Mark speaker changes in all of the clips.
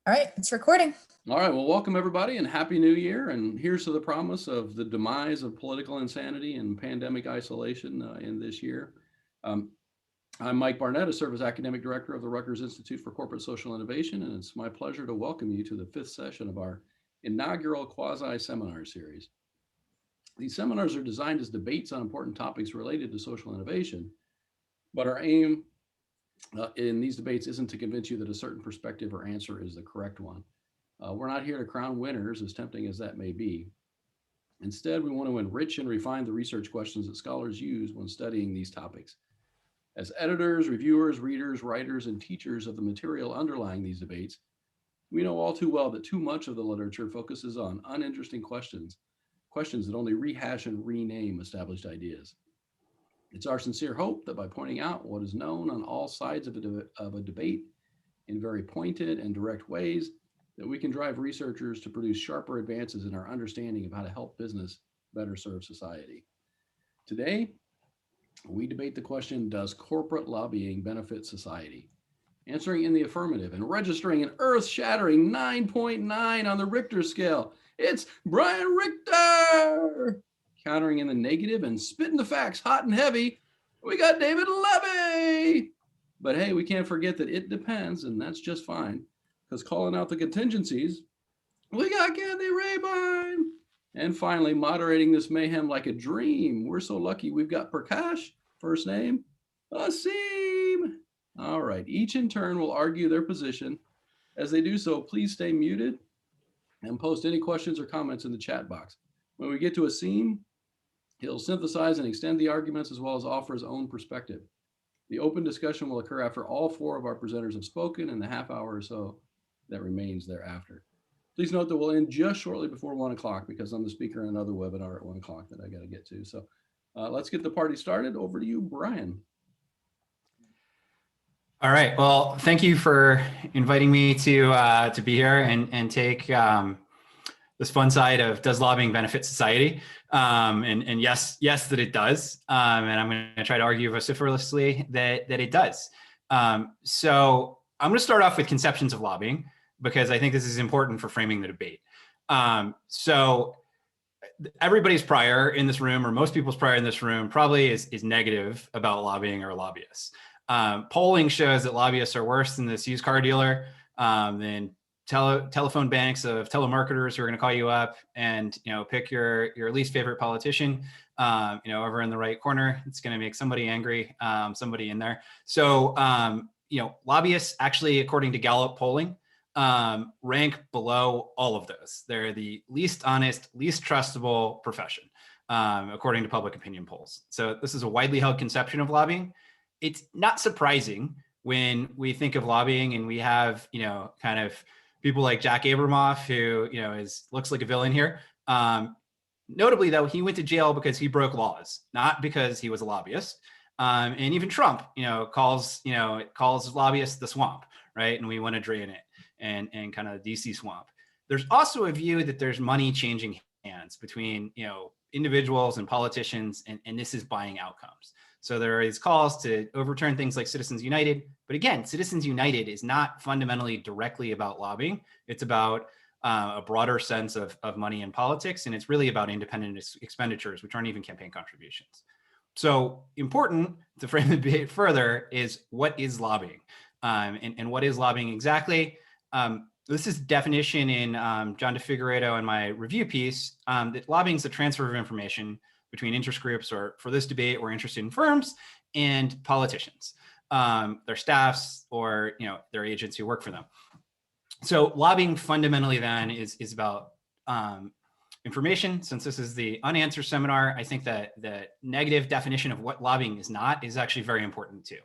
Speaker 1: All right, it's recording.
Speaker 2: All right, well, welcome everybody and Happy New Year. And here's to the promise of the demise of political insanity and pandemic isolation in this year. I'm Mike Barnett, I serve as Academic Director of the Rutgers Institute for Corporate Social Innovation, and it's my pleasure to welcome you to the fifth session of our inaugural QUASI Seminar Series. These seminars are designed as debates on important topics related to social innovation, but our aim in these debates isn't to convince you that a certain perspective or answer is the correct one. We're not here to crown winners, as tempting as that may be. Instead, we want to enrich and refine the research questions that scholars use when studying these topics. As editors, reviewers, readers, writers, and teachers of the material underlying these debates, we know all too well that too much of the literature focuses on uninteresting questions that only rehash and rename established ideas. It's our sincere hope that by pointing out what is known on all sides of a debate in very pointed and direct ways, that we can drive researchers to produce sharper advances in our understanding of how to help business better serve society. Today, we debate the question, does corporate lobbying benefit society? Answering in the affirmative and registering an earth-shattering 9.9 on the Richter scale, it's Brian Richter! Countering in the negative and spitting the facts hot and heavy, we got David Levy! But hey, we can't forget that it depends, and that's just fine. Because calling out the contingencies, we got Rehbein. And finally, moderating this mayhem like a dream, we're so lucky we've got Prakash, first name, Aseem. All right, each in turn will argue their position. As they do so, please stay muted and post any questions or comments in the chat box. When we get to Aseem, he'll synthesize and extend the arguments as well as offer his own perspective. The open discussion will occur after all four of our presenters have spoken in the half hour or so that remains thereafter. Please note that we'll end just shortly before 1 o'clock because I'm the speaker in another webinar at 1 o'clock that I got to get to. So let's get the party started. Over to you, Brian.
Speaker 3: All right. Well, thank you for inviting me to be here and take this fun side of does lobbying benefit society? And yes, that it does. And I'm going to try to argue vociferously that it does. So I'm going to start off with conceptions of lobbying, because I think this is important for framing the debate. So everybody's prior in this room, or most people's prior in this room, probably is negative about lobbying or lobbyists. Polling shows that lobbyists are worse than this used car dealer, than telephone banks of telemarketers who are going to call you up and pick your least favorite politician. Over in the right corner, it's going to make somebody angry, somebody in there. So lobbyists actually, according to Gallup polling, rank below all of those. They're the least honest, least trustable profession, according to public opinion polls. So this is a widely held conception of lobbying. It's not surprising when we think of lobbying and we have, kind of people like Jack Abramoff, who, looks like a villain here. Notably, though, he went to jail because he broke laws, not because he was a lobbyist. And even Trump, calls lobbyists the swamp, right? And we want to drain it and kind of the DC swamp. There's also a view that there's money changing hands between, individuals and politicians, and this is buying outcomes. So there are these calls to overturn things like Citizens United. But again, Citizens United is not fundamentally directly about lobbying. It's about a broader sense of money in politics. And it's really about independent expenditures, which aren't even campaign contributions. So important to frame the debate further is what is lobbying? And what is lobbying exactly? This is definition in John DeFigueiredo in my review piece, that lobbying is the transfer of information between interest groups, or for this debate, we're interested in firms and politicians, their staffs, or their agents who work for them. So lobbying fundamentally then is about information. Since this is the unanswered seminar, I think that the negative definition of what lobbying is not is actually very important too.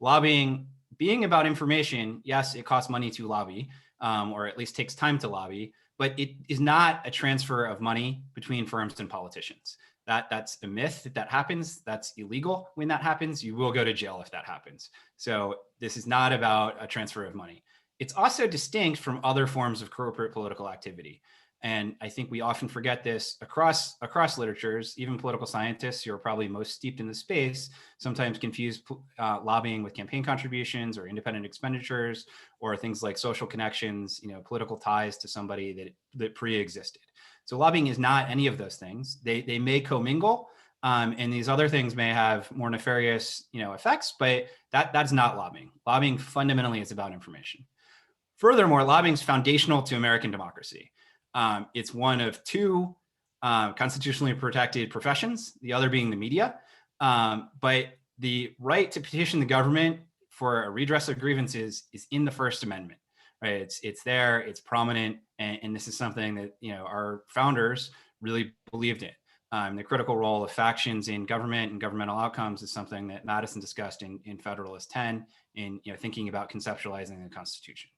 Speaker 3: Lobbying being about information, yes, it costs money to lobby, or at least takes time to lobby, but it is not a transfer of money between firms and politicians. That's a myth that happens. That's illegal when that happens. You will go to jail if that happens. So this is not about a transfer of money. It's also distinct from other forms of corporate political activity. And I think we often forget this across literatures. Even political scientists who are probably most steeped in the space sometimes confuse lobbying with campaign contributions or independent expenditures or things like social connections, political ties to somebody that pre-existed. So lobbying is not any of those things. They may commingle, and these other things may have more nefarious, effects, but that's not lobbying. Lobbying fundamentally is about information. Furthermore, lobbying is foundational to American democracy. It's one of two constitutionally protected professions, the other being the media. But the right to petition the government for a redress of grievances is in the First Amendment, right? It's there, it's prominent, and this is something that our founders really believed in. The critical role of factions in government and governmental outcomes is something that Madison discussed in Federalist 10 in thinking about conceptualizing the Constitution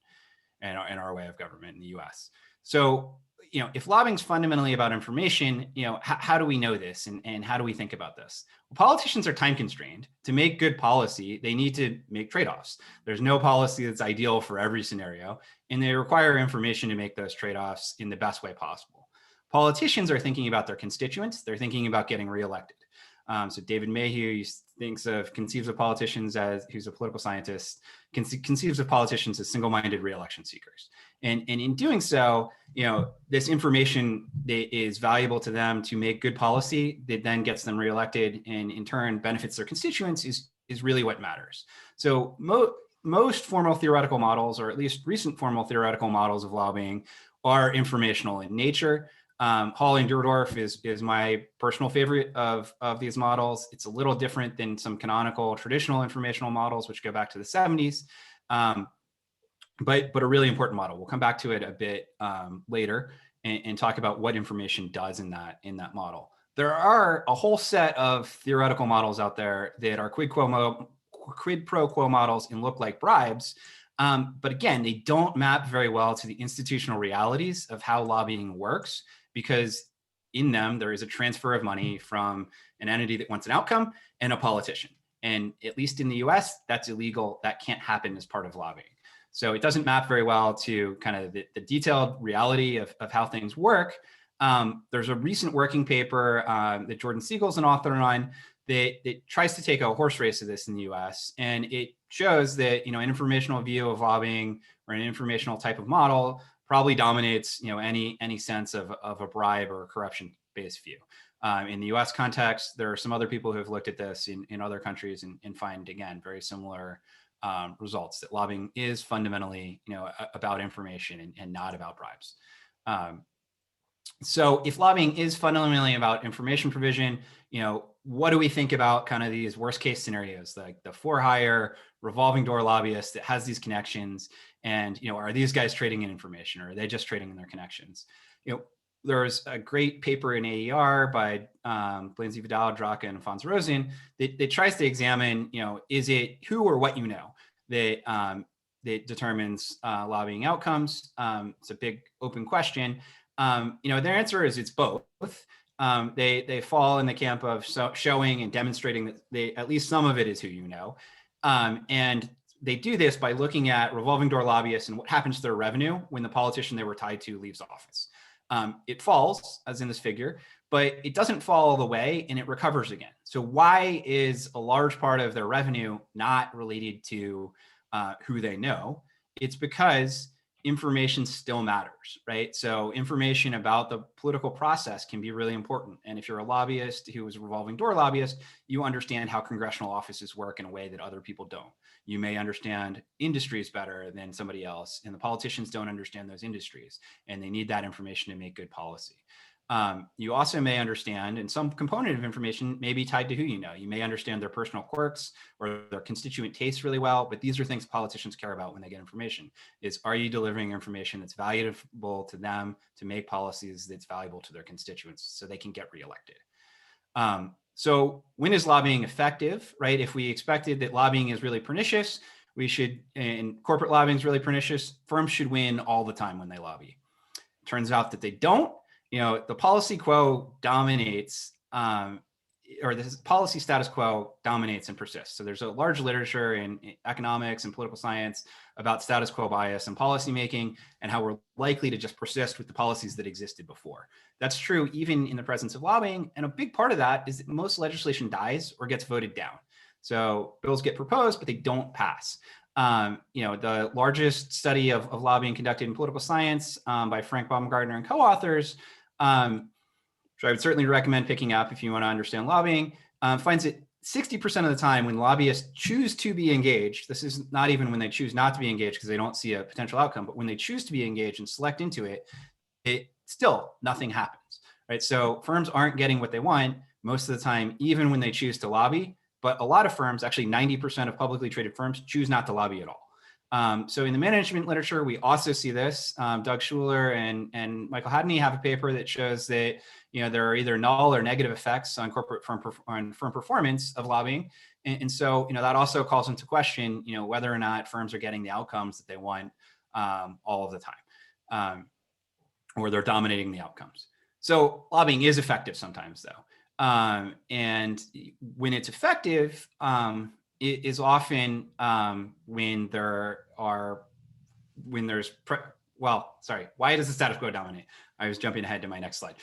Speaker 3: and our way of government in the U.S. So, if lobbying is fundamentally about information, how do we know this and how do we think about this? Well, politicians are time constrained. To make good policy, they need to make trade-offs. There's no policy that's ideal for every scenario, and they require information to make those trade-offs in the best way possible. Politicians are thinking about their constituents. They're thinking about getting reelected. So David Mayhew conceives of politicians as, who's a political scientist, conceives of politicians as single-minded reelection seekers. And in doing so, this information that is valuable to them to make good policy that then gets them reelected and in turn benefits their constituents is really what matters. So most formal theoretical models, or at least recent formal theoretical models of lobbying, are informational in nature. Hall and Durdorf is my personal favorite of these models. It's a little different than some canonical traditional informational models, which go back to the 70s, but a really important model. We'll come back to it a bit later and talk about what information does in that model. There are a whole set of theoretical models out there that are quid pro quo models and look like bribes. But again, they don't map very well to the institutional realities of how lobbying works, because in them, there is a transfer of money from an entity that wants an outcome and a politician. And at least in the US, that's illegal. That can't happen as part of lobbying. So it doesn't map very well to kind of the detailed reality of how things work. There's a recent working paper that Jordan Siegel's an author on that tries to take a horse race of this in the US. And it shows that, an informational view of lobbying or an informational type of model probably dominates, any sense of a bribe or a corruption-based view. In the US context, there are some other people who have looked at this in other countries and find, again, very similar results, that lobbying is fundamentally, about information and not about bribes. So if lobbying is fundamentally about information provision, what do we think about kind of these worst case scenarios, like the for-hire revolving door lobbyist that has these connections? And, are these guys trading in information, or are they just trading in their connections? There's a great paper in AER by Blanzy Vidal, Draka, and Fons Rosen that tries to examine, is it who or what that determines lobbying outcomes? It's a big open question. Their answer is it's both. They fall in the camp of showing and demonstrating that at least some of it is who you know. And they do this by looking at revolving door lobbyists and what happens to their revenue when the politician they were tied to leaves office. It falls, as in this figure, but it doesn't fall all the way, and it recovers again. So why is a large part of their revenue not related to who they know? It's because information still matters, right? So information about the political process can be really important. And if you're a lobbyist who is a revolving door lobbyist, you understand how congressional offices work in a way that other people don't. You may understand industries better than somebody else, and the politicians don't understand those industries, and they need that information to make good policy. You also may understand, and some component of information may be tied to who you know. You may understand their personal quirks or their constituent tastes really well, but these are things politicians care about when they get information. Is, are you delivering information that's valuable to them to make policies that's valuable to their constituents so they can get reelected? So when is lobbying effective, right? If we expected that lobbying is really pernicious, and corporate lobbying is really pernicious, firms should win all the time when they lobby. Turns out that they don't. The policy quo dominates or this policy status quo dominates and persists. So there's a large literature in economics and political science about status quo bias and policymaking and how we're likely to just persist with the policies that existed before. That's true even in the presence of lobbying. And a big part of that is that most legislation dies or gets voted down. So bills get proposed, but they don't pass. The largest study of lobbying conducted in political science by Frank Baumgartner and co-authors, which I would certainly recommend picking up if you want to understand lobbying, finds that 60% of the time when lobbyists choose to be engaged, this is not even when they choose not to be engaged because they don't see a potential outcome, but when they choose to be engaged and select into it, still nothing happens, right? So firms aren't getting what they want most of the time, even when they choose to lobby. But a lot of firms, actually 90% of publicly traded firms, choose not to lobby at all. So in the management literature, we also see this. Doug Schuler and Michael Hadney have a paper that shows that there are either null or negative effects on corporate firm performance of lobbying, and so that also calls into question whether or not firms are getting the outcomes that they want all of the time, or they're dominating the outcomes. So lobbying is effective sometimes, though. And when it's effective, it is often when why does the status quo dominate? I was jumping ahead to my next slide.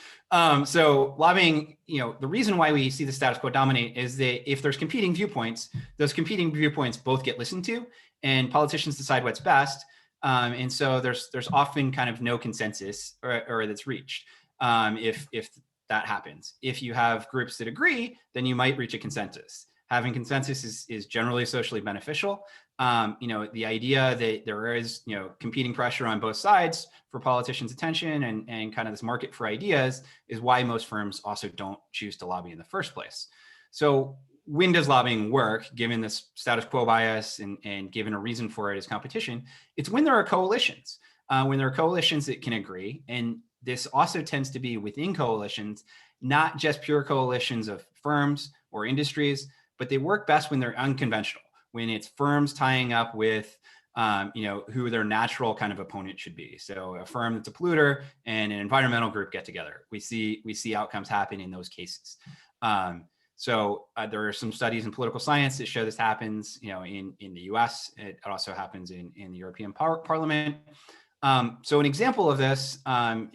Speaker 3: So lobbying, the reason why we see the status quo dominate is that if there's competing viewpoints, those competing viewpoints both get listened to and politicians decide what's best. And so there's often kind of no consensus or that's reached if that happens. If you have groups that agree, then you might reach a consensus. Having consensus is generally socially beneficial. The idea that there is, competing pressure on both sides for politicians' attention and kind of this market for ideas is why most firms also don't choose to lobby in the first place. So when does lobbying work, given this status quo bias and given a reason for it is competition? It's when there are coalitions, when there are coalitions that can agree. And this also tends to be within coalitions, not just pure coalitions of firms or industries, but they work best when they're unconventional, when it's firms tying up with, who their natural kind of opponent should be. So a firm that's a polluter and an environmental group get together. We see outcomes happen in those cases. So there are some studies in political science that show this happens, in the US. It also happens in the European Parliament. So an example of this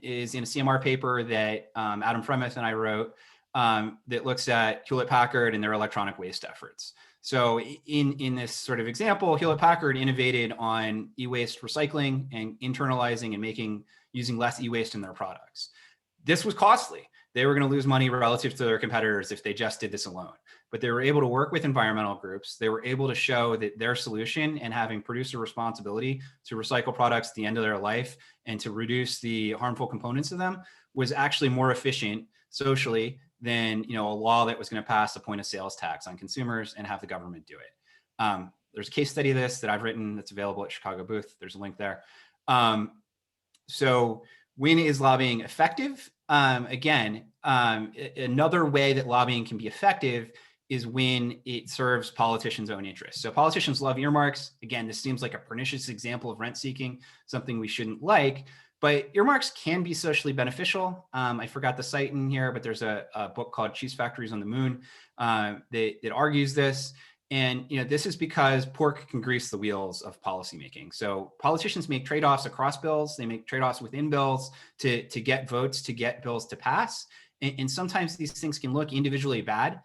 Speaker 3: is in a CMR paper that Adam Fremeth and I wrote that looks at Hewlett-Packard and their electronic waste efforts. So in this sort of example, Hewlett-Packard innovated on e-waste recycling and internalizing and using less e-waste in their products. This was costly. They were going to lose money relative to their competitors if they just did this alone. But they were able to work with environmental groups. They were able to show that their solution and having producer responsibility to recycle products at the end of their life and to reduce the harmful components of them was actually more efficient socially than a law that was going to pass a point of sales tax on consumers and have the government do it. There's a case study of this that I've written that's available at Chicago booth. There's a link there. So when is lobbying effective? Again, another way that lobbying can be effective is when it serves politicians' own interests. So politicians love earmarks. Again, this seems like a pernicious example of rent seeking, something we shouldn't like, but earmarks can be socially beneficial. I forgot the site in here, but there's a book called Cheese Factories on the Moon that argues this. And this is because pork can grease the wheels of policymaking. So politicians make trade-offs across bills. They make trade-offs within bills to get votes, to get bills to pass. And sometimes these things can look individually bad.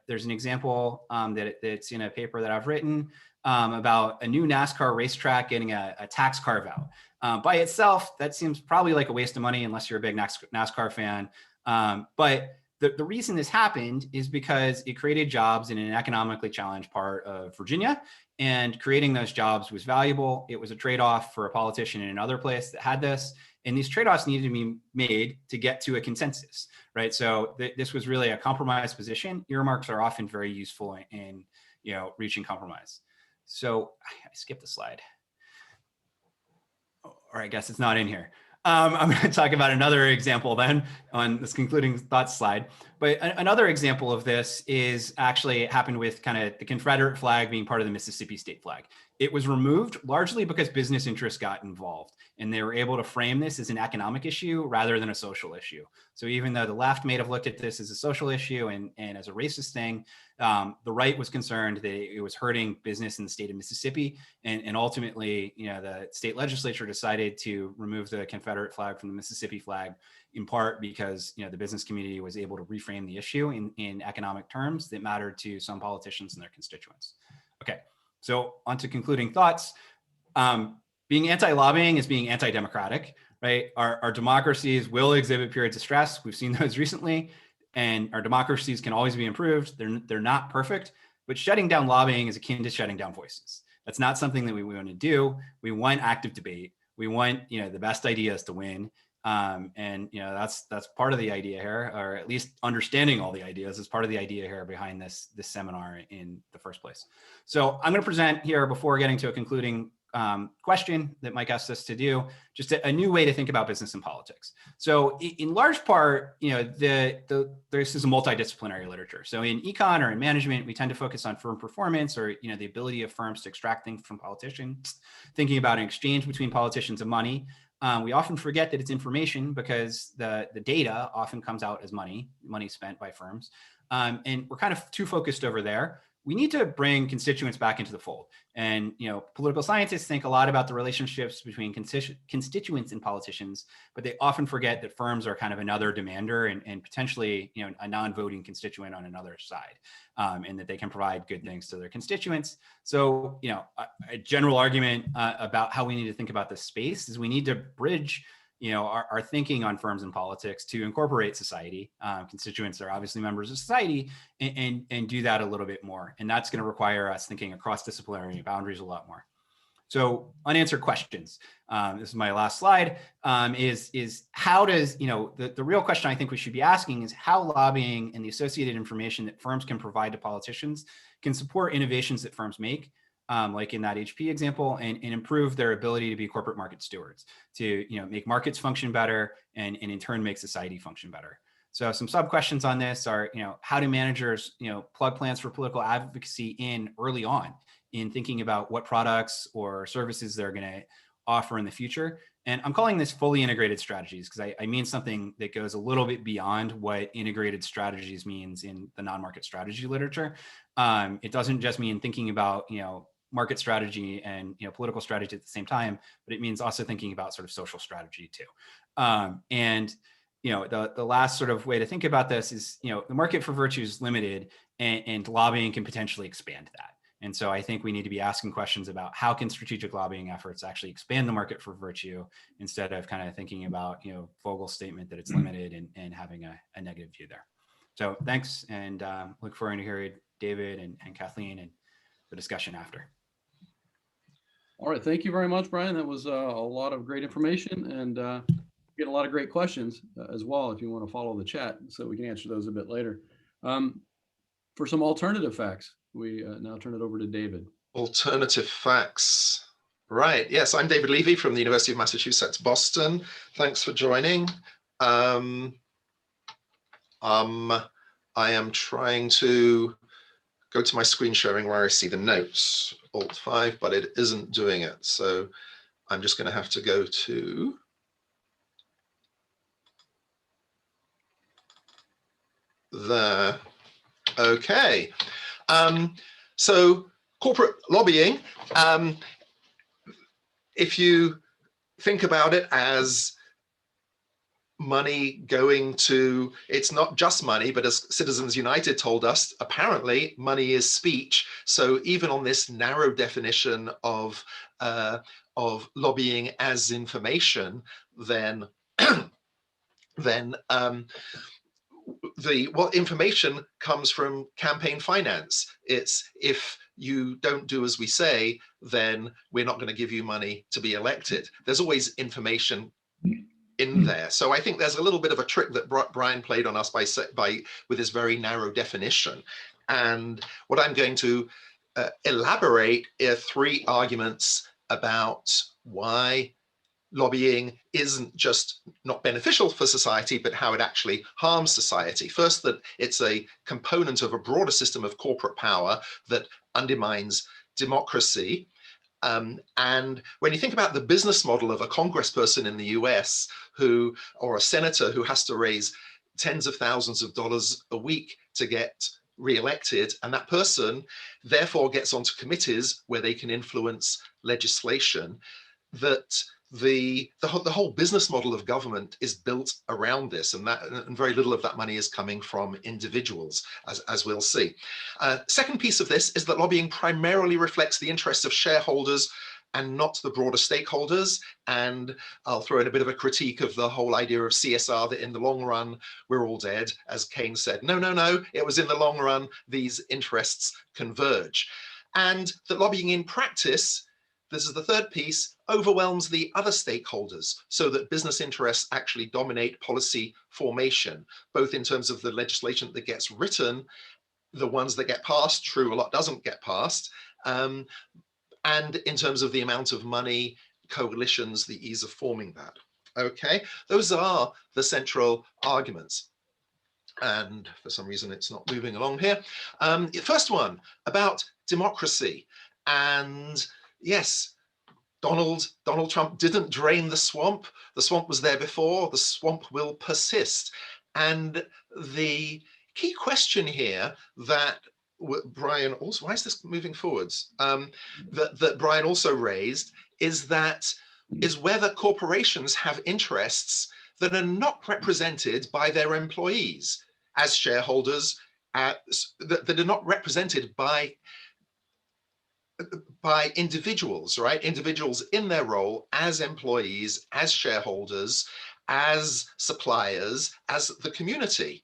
Speaker 3: There's an example that's in a paper that I've written about a new NASCAR racetrack getting a tax carve out. By itself, that seems probably like a waste of money unless you're a big NASCAR fan. But the reason this happened is because it created jobs in an economically challenged part of Virginia, and creating those jobs was valuable. It was a trade-off for a politician in another place that had this, and these trade-offs needed to be made to get to a consensus, right? So this was really a compromise position. Earmarks are often very useful in reaching compromise. So I skipped a slide, or I guess it's not in here. I'm going to talk about another example then on this concluding thoughts slide. But another example of this is actually it happened with kind of the Confederate flag being part of the Mississippi state flag. It was removed largely because business interests got involved and they were able to frame this as an economic issue rather than a social issue. So even though the left may have looked at this as a social issue and as a racist thing, the right was concerned that it was hurting business in the state of Mississippi. And ultimately, the state legislature decided to remove the Confederate flag from the Mississippi flag, in part because the business community was able to reframe the issue in economic terms that mattered to some politicians and their constituents. Okay, so on to concluding thoughts. Being anti-lobbying is being anti-democratic, right? Our democracies will exhibit periods of stress. We've seen those recently, and our democracies can always be improved. They're not perfect, but shutting down lobbying is akin to shutting down voices. That's not something that we want to do. We want active debate. We want the best ideas to win. And that's part of the idea here, or at least understanding all the ideas is part of the idea here behind this seminar in the first place. So I'm going to present here before getting to a concluding question that Mike asked us to do, just a new way to think about business and politics. So in large part, this is a multidisciplinary literature. So in econ or in management, we tend to focus on firm performance or the ability of firms to extract things from politicians, thinking about an exchange between politicians and money. We often forget that it's information because the data often comes out as money spent by firms. And we're kind of too focused over there. We need to bring constituents back into the fold. And political scientists think a lot about the relationships between constituents and politicians, but they often forget that firms are kind of another demander and potentially a non-voting constituent on another side, and that they can provide good things to their constituents. So a general argument about how we need to think about this space is we need to bridge our thinking on firms and politics to incorporate society. Constituents are obviously members of society and do that a little bit more. And that's going to require us thinking across disciplinary boundaries a lot more. So unanswered questions. This is my last slide, is how does, the real question I think we should be asking is how lobbying and the associated information that firms can provide to politicians can support innovations that firms make, like in that HP example, and improve their ability to be corporate market stewards, to make markets function better and in turn make society function better. So some sub questions on this are, how do managers, plug plans for political advocacy in early on in thinking about what products or services they're going to offer in the future? And I'm calling this fully integrated strategies because I mean something that goes a little bit beyond what integrated strategies means in the non-market strategy literature. It doesn't just mean thinking about, market strategy and political strategy at the same time, but it means also thinking about sort of social strategy too. And the last sort of way to think about this is the market for virtue is limited, and lobbying can potentially expand that. And so I think we need to be asking questions about how can strategic lobbying efforts actually expand the market for virtue instead of kind of thinking about Vogel's statement that it's limited and having a negative view there. So thanks, and look forward to hearing David and Kathleen and the discussion after.
Speaker 2: All right, thank you very much, Brian. That was a lot of great information, and get a lot of great questions as well if you want to follow the chat, so we can answer those a bit later. For some alternative facts, we now turn it over to David.
Speaker 1: Alternative facts. Right, yes, I'm David Levy from the University of Massachusetts, Boston. Thanks for joining. I am trying to go to my screen sharing where I see the notes, Alt 5, but it isn't doing it. So I'm just going to have to go to there. Okay. So corporate lobbying, if you think about it as money going to, it's not just money, but as Citizens United told us, apparently money is speech. So even on this narrow definition of lobbying as information, then what information comes from campaign finance. It's if you don't do as we say, then we're not going to give you money to be elected. There's always information in there. So I think there's a little bit of a trick that Brian played on us with this very narrow definition. And what I'm going to elaborate are 3 arguments about why lobbying isn't just not beneficial for society, but how it actually harms society. First, that it's a component of a broader system of corporate power that undermines democracy. And when you think about the business model of a congressperson in the US or a senator who has to raise tens of thousands of dollars a week to get re-elected, and that person therefore gets onto committees where they can influence legislation, that the whole business model of government is built around this, and very little of that money is coming from individuals, as we'll see. Second piece of this is that lobbying primarily reflects the interests of shareholders and not the broader stakeholders. And I'll throw in a bit of a critique of the whole idea of CSR, that in the long run, we're all dead. As Keynes said, no, it was in the long run, these interests converge. And that lobbying in practice, this is the third piece, overwhelms the other stakeholders so that business interests actually dominate policy formation, both in terms of the legislation that gets written, the ones that get passed, true, a lot doesn't get passed, and in terms of the amount of money, coalitions, the ease of forming that. Okay, those are the central arguments. And for some reason, it's not moving along here. First one, about democracy. And yes, Donald Trump didn't drain the swamp. The swamp was there before. The swamp will persist. And the key question here that Brian also, why is this moving forwards? That Brian also raised is whether corporations have interests that are not represented by their employees as shareholders, that are not represented by individuals, right? Individuals in their role as employees, as shareholders, as suppliers, as the community.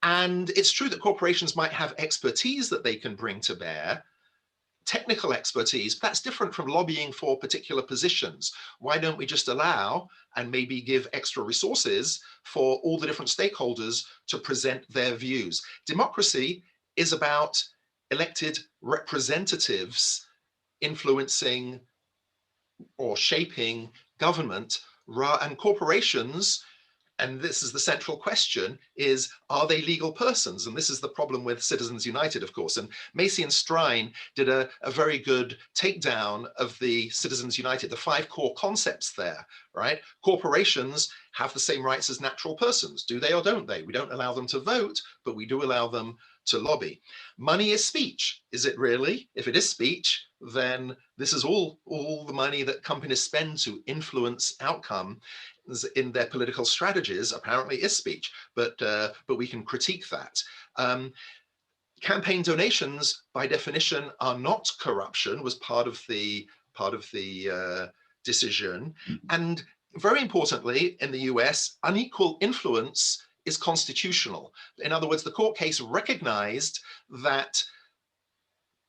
Speaker 1: And it's true that corporations might have expertise that they can bring to bear, technical expertise, but that's different from lobbying for particular positions. Why don't we just allow and maybe give extra resources for all the different stakeholders to present their views? Democracy is about elected representatives influencing or shaping government, and corporations, and this is the central question, is, are they legal persons? And this is the problem with Citizens United, of course. And Macy and Strine did a very good takedown of the Citizens United, the 5 core concepts there, right? Corporations have the same rights as natural persons. Do they or don't they? We don't allow them to vote, but we do allow them to lobby. Money is speech. Is it really? If it is speech, then this is all the money that companies spend to influence outcome in their political strategies apparently is speech, but we can critique that. Campaign donations, by definition, are not corruption, was part of the decision. And very importantly, in the US, unequal influence is constitutional. In other words, the court case recognized that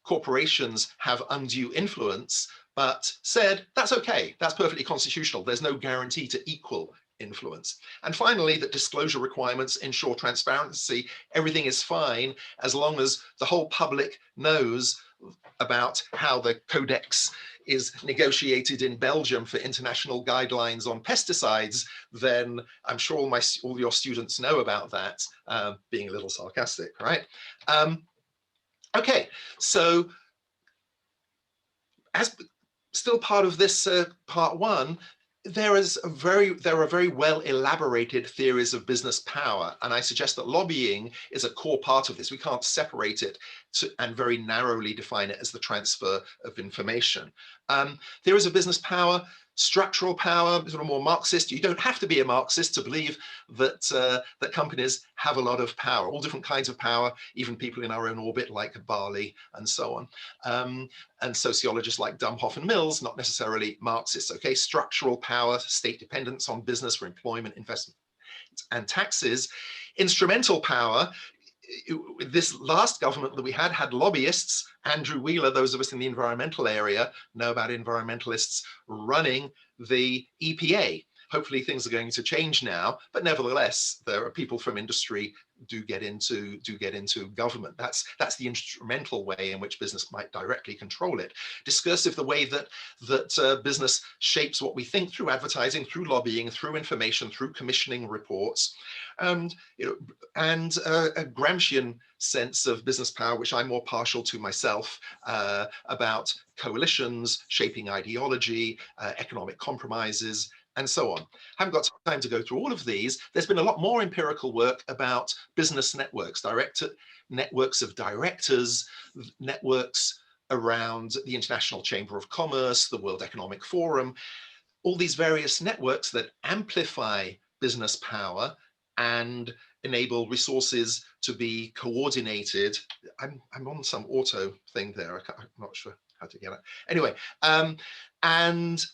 Speaker 1: corporations have undue influence, but said that's okay, that's perfectly constitutional. There's no guarantee to equal influence. And finally, that disclosure requirements ensure transparency. Everything is fine as long as the whole public knows about how the codex is negotiated in Belgium for international guidelines on pesticides. Then I'm sure all your students know about that, being a little sarcastic, right? Okay, so as still part of this part 1, there are very well elaborated theories of business power, and I suggest that lobbying is a core part of this. We can't separate it and very narrowly define it as the transfer of information. Theories of business power, structural power, sort of more Marxist. You don't have to be a Marxist to believe that that companies have a lot of power, all different kinds of power, even people in our own orbit like Barley and so on. And sociologists like Dumphoff and Mills, not necessarily Marxists. Okay, structural power, state dependence on business for employment, investment, and taxes. Instrumental power. This last government that we had lobbyists. Andrew Wheeler, those of us in the environmental area know about environmentalists running the EPA. Hopefully things are going to change now, but nevertheless, there are people from industry do get into government. That's the instrumental way in which business might directly control it. Discursive, the way that business shapes what we think through advertising, through lobbying, through information, through commissioning reports, and a Gramscian sense of business power, which I'm more partial to myself, about coalitions, shaping ideology, economic compromises, and so on. I haven't got time to go through all of these. There's been a lot more empirical work about business networks, networks of directors, networks around the International Chamber of Commerce, the World Economic Forum, all these various networks that amplify business power and enable resources to be coordinated. I'm on some auto thing there. I'm not sure how to get it. Anyway, and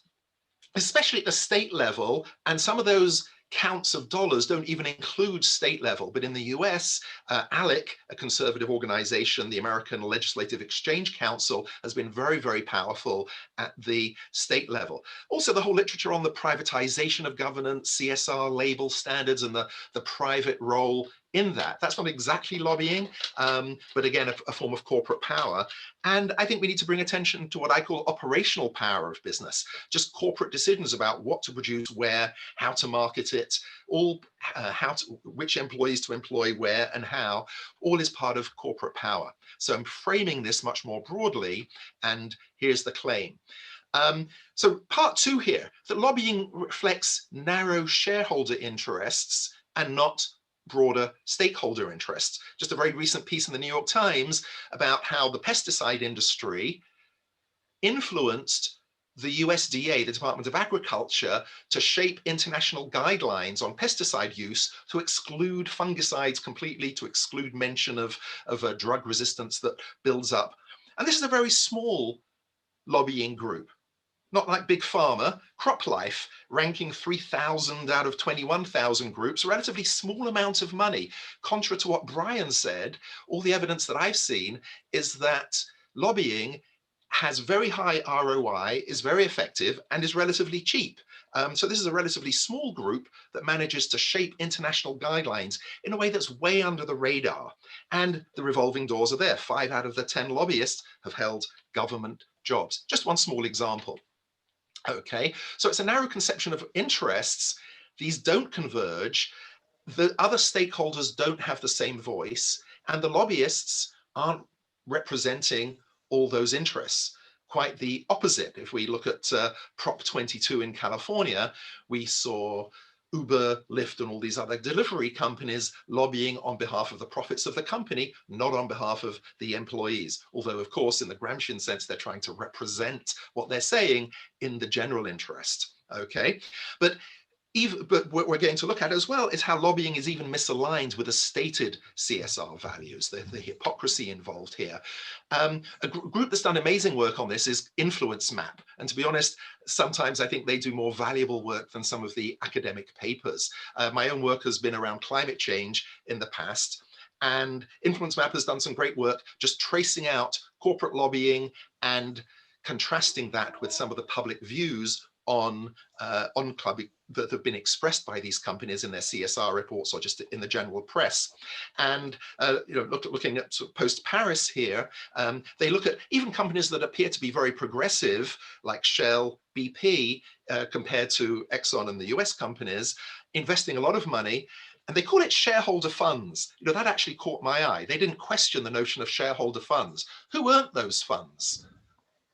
Speaker 1: especially at the state level, and some of those counts of dollars don't even include state level, but in the US, ALEC, a conservative organization, the American Legislative Exchange Council, has been very, very powerful at the state level. Also, the whole literature on the privatization of governance, CSR label standards, and the private role in that. That's not exactly lobbying, but again, a form of corporate power. And I think we need to bring attention to what I call operational power of business, just corporate decisions about what to produce, where, how to market it, all which employees to employ, where and how, all is part of corporate power. So I'm framing this much more broadly, and here's the claim. So part two here, that lobbying reflects narrow shareholder interests and not broader stakeholder interests. Just a very recent piece in the New York Times about how the pesticide industry influenced the USDA, the Department of Agriculture, to shape international guidelines on pesticide use to exclude fungicides completely, to exclude mention of drug resistance that builds up. And this is a very small lobbying group. Not like Big Pharma, CropLife, ranking 3,000 out of 21,000 groups, a relatively small amount of money. Contrary to what Brian said, all the evidence that I've seen is that lobbying has very high ROI, is very effective, and is relatively cheap. So this is a relatively small group that manages to shape international guidelines in a way that's way under the radar. And the revolving doors are there. 5 out of the 10 lobbyists have held government jobs. Just one small example. Okay, so it's a narrow conception of interests. These don't converge. The other stakeholders don't have the same voice, and the lobbyists aren't representing all those interests. Quite the opposite. If we look at Prop 22 in California, we saw Uber, Lyft, and all these other delivery companies lobbying on behalf of the profits of the company, not on behalf of the employees. Although, of course, in the Gramscian sense, they're trying to represent what they're saying in the general interest. Okay, but what we're going to look at as well is how lobbying is even misaligned with the stated CSR values, the hypocrisy involved here. A group that's done amazing work on this is Influence Map. And to be honest, sometimes I think they do more valuable work than some of the academic papers. My own work has been around climate change in the past. And Influence Map has done some great work just tracing out corporate lobbying and contrasting that with some of the public views on lobbying that have been expressed by these companies in their CSR reports or just in the general press. And looking at post-Paris here, they look at even companies that appear to be very progressive, like Shell, BP, compared to Exxon and the US companies, investing a lot of money. And they call it shareholder funds. That actually caught my eye. They didn't question the notion of shareholder funds. Who earned those funds?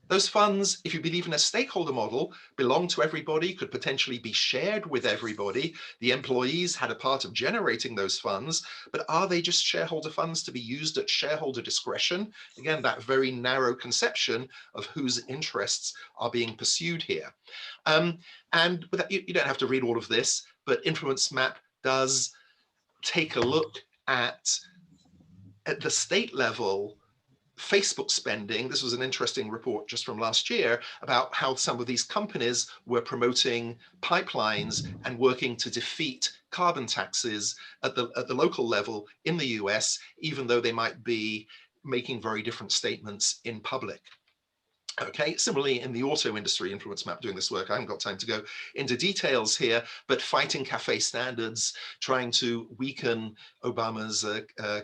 Speaker 1: Those funds, if you believe in a stakeholder model, belong to everybody, could potentially be shared with everybody. The employees had a part of generating those funds, but are they just shareholder funds to be used at shareholder discretion? Again, that very narrow conception of whose interests are being pursued here. And you don't have to read all of this, but Influence Map does take a look at the state level Facebook spending. This was an interesting report just from last year about how some of these companies were promoting pipelines and working to defeat carbon taxes at the local level in the US, even though they might be making very different statements in public. Okay, similarly in the auto industry, Influence Map doing this work, I haven't got time to go into details here, but fighting CAFE standards, trying to weaken Obama's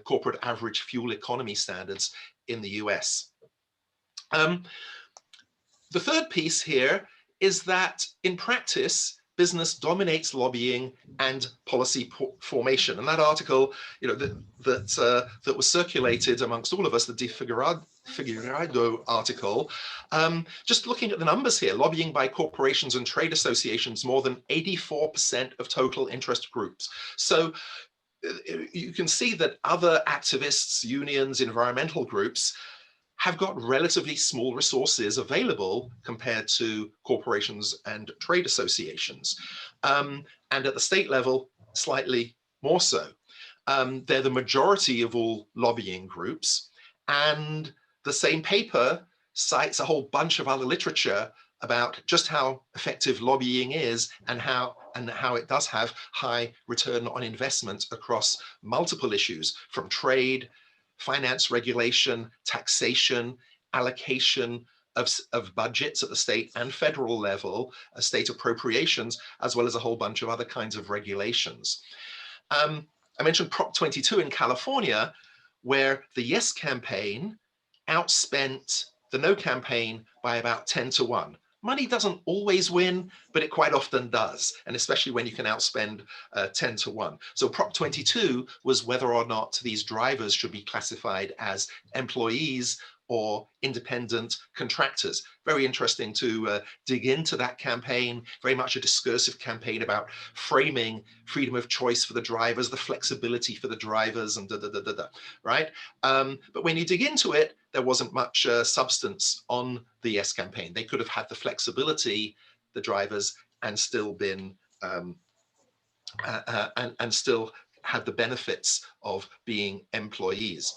Speaker 1: corporate average fuel economy standards in the US. The third piece here is that in practice, business dominates lobbying and policy formation. And that article, that was circulated amongst all of us, the De Figueiredo article, just looking at the numbers here, lobbying by corporations and trade associations, more than 84% of total interest groups. So you can see that other activists, unions, environmental groups have got relatively small resources available compared to corporations and trade associations. And at the state level, slightly more so. They're the majority of all lobbying groups. And the same paper cites a whole bunch of other literature about just how effective lobbying is and how it does have high return on investment across multiple issues, from trade, finance regulation, taxation, allocation of budgets at the state and federal level, state appropriations, as well as a whole bunch of other kinds of regulations. I mentioned Prop 22 in California, where the Yes campaign outspent the No campaign by about 10 to 1. Money doesn't always win, but it quite often does, and especially when you can outspend 10 to 1. So Prop 22 was whether or not these drivers should be classified as employees or independent contractors. Very interesting to dig into that campaign, very much a discursive campaign about framing freedom of choice for the drivers, the flexibility for the drivers, and right? But when you dig into it, there wasn't much substance on the Yes campaign. They could have had the flexibility, the drivers, and still been and still had the benefits of being employees.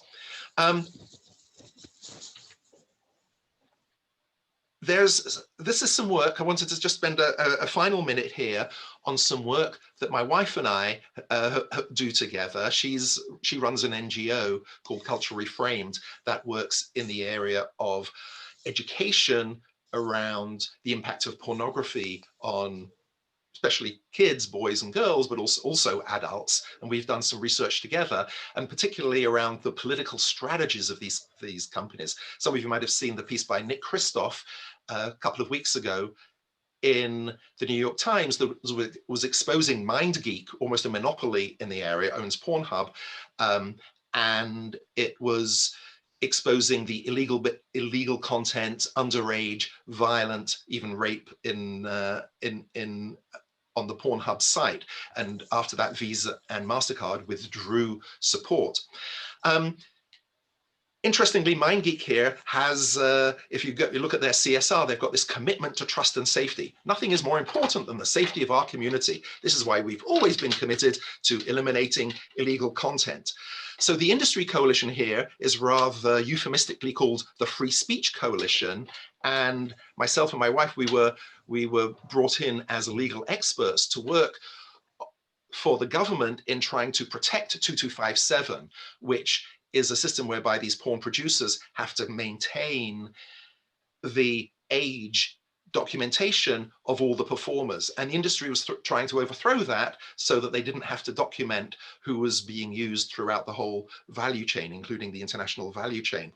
Speaker 1: This is some work. I wanted to just spend a final minute here on some work that my wife and I do together. She runs an NGO called Culture Reframed that works in the area of education around the impact of pornography on especially kids, boys and girls, but also adults. And we've done some research together, and particularly around the political strategies of these companies. Some of you might have seen the piece by Nick Kristof a couple of weeks ago in the New York Times that was exposing MindGeek, almost a monopoly in the area, owns Pornhub, and it was exposing the illegal content, underage, violent, even rape on the Pornhub site. And after that, Visa and MasterCard withdrew support. Interestingly, MindGeek here has, if you look at their CSR, they've got this commitment to trust and safety. Nothing is more important than the safety of our community. This is why we've always been committed to eliminating illegal content. So the industry coalition here is rather euphemistically called the Free Speech Coalition. And myself and my wife, we were brought in as legal experts to work for the government in trying to protect 2257, which is a system whereby these porn producers have to maintain the age documentation of all the performers. And the industry was trying to overthrow that so that they didn't have to document who was being used throughout the whole value chain, including the international value chain.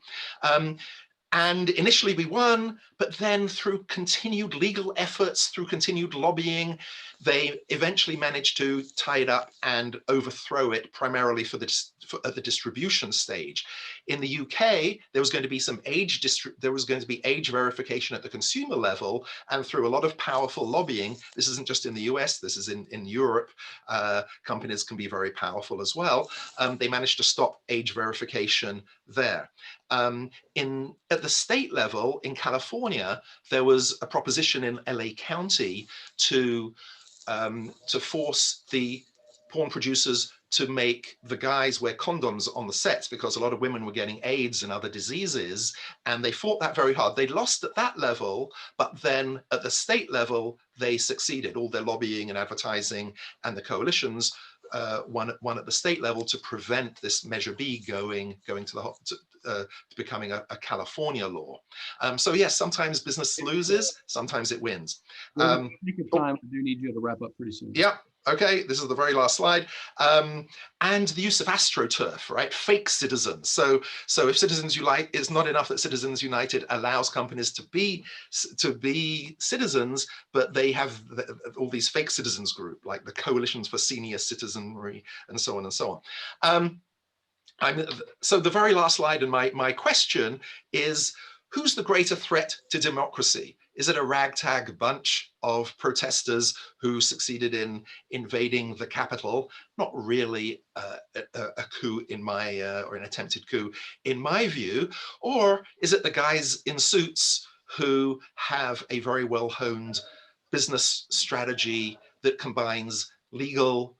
Speaker 1: And initially we won, but then through continued legal efforts, through continued lobbying, they eventually managed to tie it up and overthrow it, primarily at the distribution stage. In the UK, there was going to be some age verification at the consumer level, and through a lot of powerful lobbying. This isn't just in the US, this is in Europe. Companies can be very powerful as well. They managed to stop age verification there. At the state level in California, there was a proposition in LA County to force the porn producers to make the guys wear condoms on the sets, because a lot of women were getting AIDS and other diseases, and they fought that very hard. They lost at that level, but then at the state level, they succeeded. All their lobbying and advertising and the coalitions won at the state level to prevent this Measure B going to becoming a California law. So yes, sometimes business loses, sometimes it wins.
Speaker 2: Well, take your time. I do need you to wrap up pretty soon.
Speaker 1: Yeah. Okay, this is the very last slide. And the use of AstroTurf, right? Fake citizens. So if Citizens Unite, it's not enough that Citizens United allows companies to be citizens, but they have all these fake citizens group, like the Coalitions for Senior Citizenry, and so on and so on. So the very last slide, and my question is, who's the greater threat to democracy? Is it a ragtag bunch of protesters who succeeded in invading the Capitol? Not really a coup in my, or an attempted coup in my view. Or is it the guys in suits who have a very well-honed business strategy that combines legal,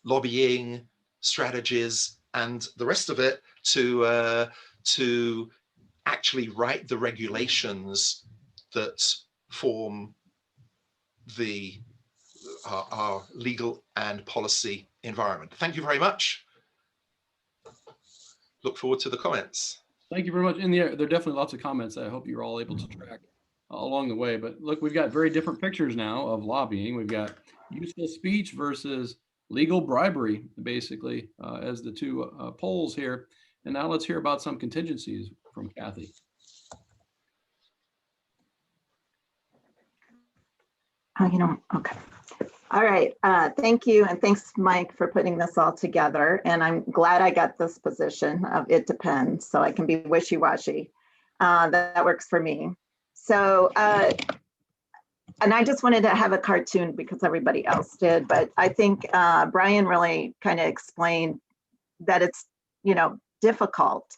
Speaker 1: lobbying strategies, and the rest of it to actually write the regulations that form our legal and policy environment? Thank you very much. Look forward to the comments.
Speaker 2: Thank you very much. There are definitely lots of comments that I hope you're all able to track along the way. But look, we've got very different pictures now of lobbying. We've got useful speech versus legal bribery, basically, as the two polls here. And now let's hear about some contingencies from Kathy.
Speaker 4: Okay. All right. Thank you. And thanks, Mike, for putting this all together. And I'm glad I got this position of it depends, so I can be wishy-washy. That works for me. So, and I just wanted to have a cartoon because everybody else did, but I think Brian really kind of explained that it's, difficult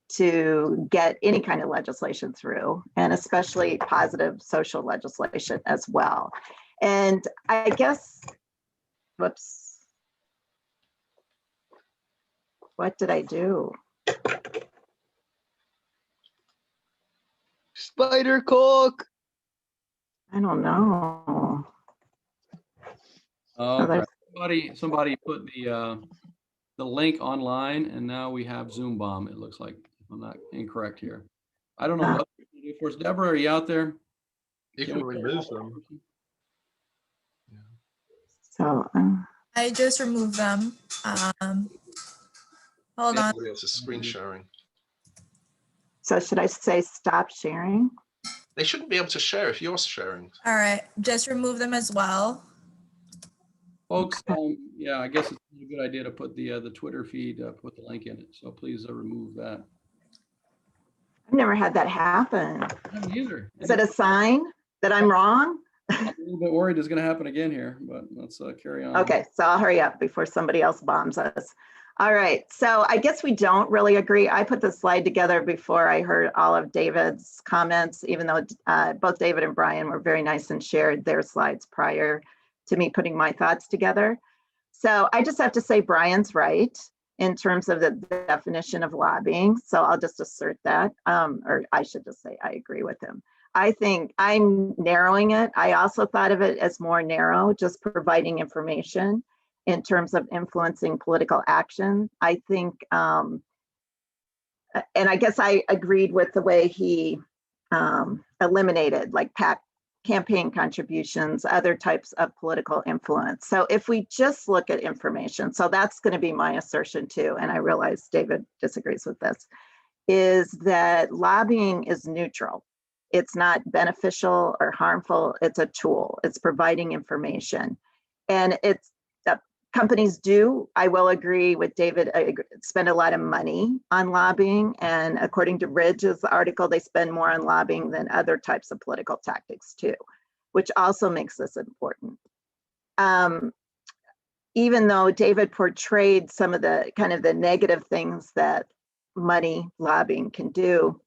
Speaker 4: to get any kind of legislation through, and especially positive social legislation as well. And I guess, whoops, what did I do?
Speaker 5: Spider cook.
Speaker 4: I don't know.
Speaker 2: Okay. Somebody put the link online, and now we have Zoom bomb. It looks like, if I'm not incorrect here. I don't know what to do for us. Deborah, are you out there?
Speaker 1: You can remove them.
Speaker 4: So
Speaker 6: I just removed them. Hold on.
Speaker 1: Everybody else is screen sharing.
Speaker 4: So should I say stop sharing?
Speaker 1: They shouldn't be able to share if you're sharing.
Speaker 6: All right, just remove them as well.
Speaker 2: Folks, yeah, I guess it's a good idea to put the Twitter feed, put the link in it. So please remove that.
Speaker 4: I've never had that happen.
Speaker 2: I haven't either.
Speaker 4: Is it a sign that I'm wrong?
Speaker 2: I'm a little bit worried it's going to happen again here, but let's carry on.
Speaker 4: Okay, so I'll hurry up before somebody else bombs us. All right, so I guess we don't really agree. I put the slide together before I heard all of David's comments, even though both David and Brian were very nice and shared their slides prior to me putting my thoughts together. So I just have to say Brian's right in terms of the definition of lobbying. So I'll just assert that, or I should just say I agree with him. I think I'm narrowing it. I also thought of it as more narrow, just providing information in terms of influencing political action. I think, and I guess I agreed with the way he eliminated like PAC campaign contributions, other types of political influence. So if we just look at information, so that's going to be my assertion too, and I realize David disagrees with this, is that lobbying is neutral. It's not beneficial or harmful. It's a tool. It's providing information. And it's companies do, I will agree with David, spend a lot of money on lobbying. And according to Ridge's article, they spend more on lobbying than other types of political tactics too, which also makes this important. Even though David portrayed some of the kind of the negative things that money lobbying can do,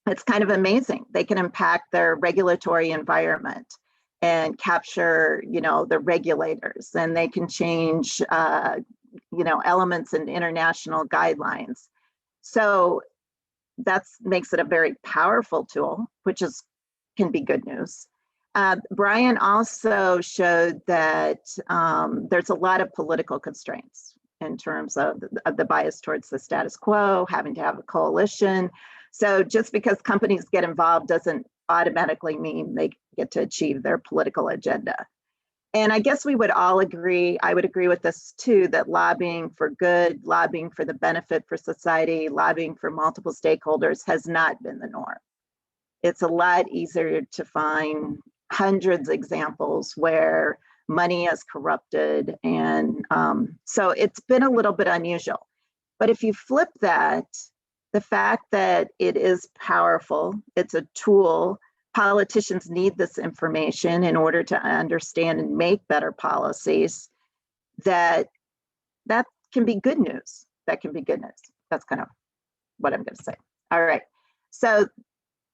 Speaker 4: it's kind of amazing. They can impact their regulatory environment and capture, the regulators, and they can change, elements in international guidelines. So that makes it a very powerful tool, which can be good news. Brian also showed that there's a lot of political constraints in terms of the bias towards the status quo, having to have a coalition. So just because companies get involved doesn't automatically mean they get to achieve their political agenda. And I guess we would all agree, I would agree with this too, that lobbying for good, lobbying for the benefit for society, lobbying for multiple stakeholders has not been the norm. It's a lot easier to find hundreds of examples where money is corrupted. And so it's been a little bit unusual. But if you flip that, the fact that it is powerful, it's a tool, politicians need this information in order to understand and make better policies, that can be good news. That can be good news. That's kind of what I'm going to say. All right. So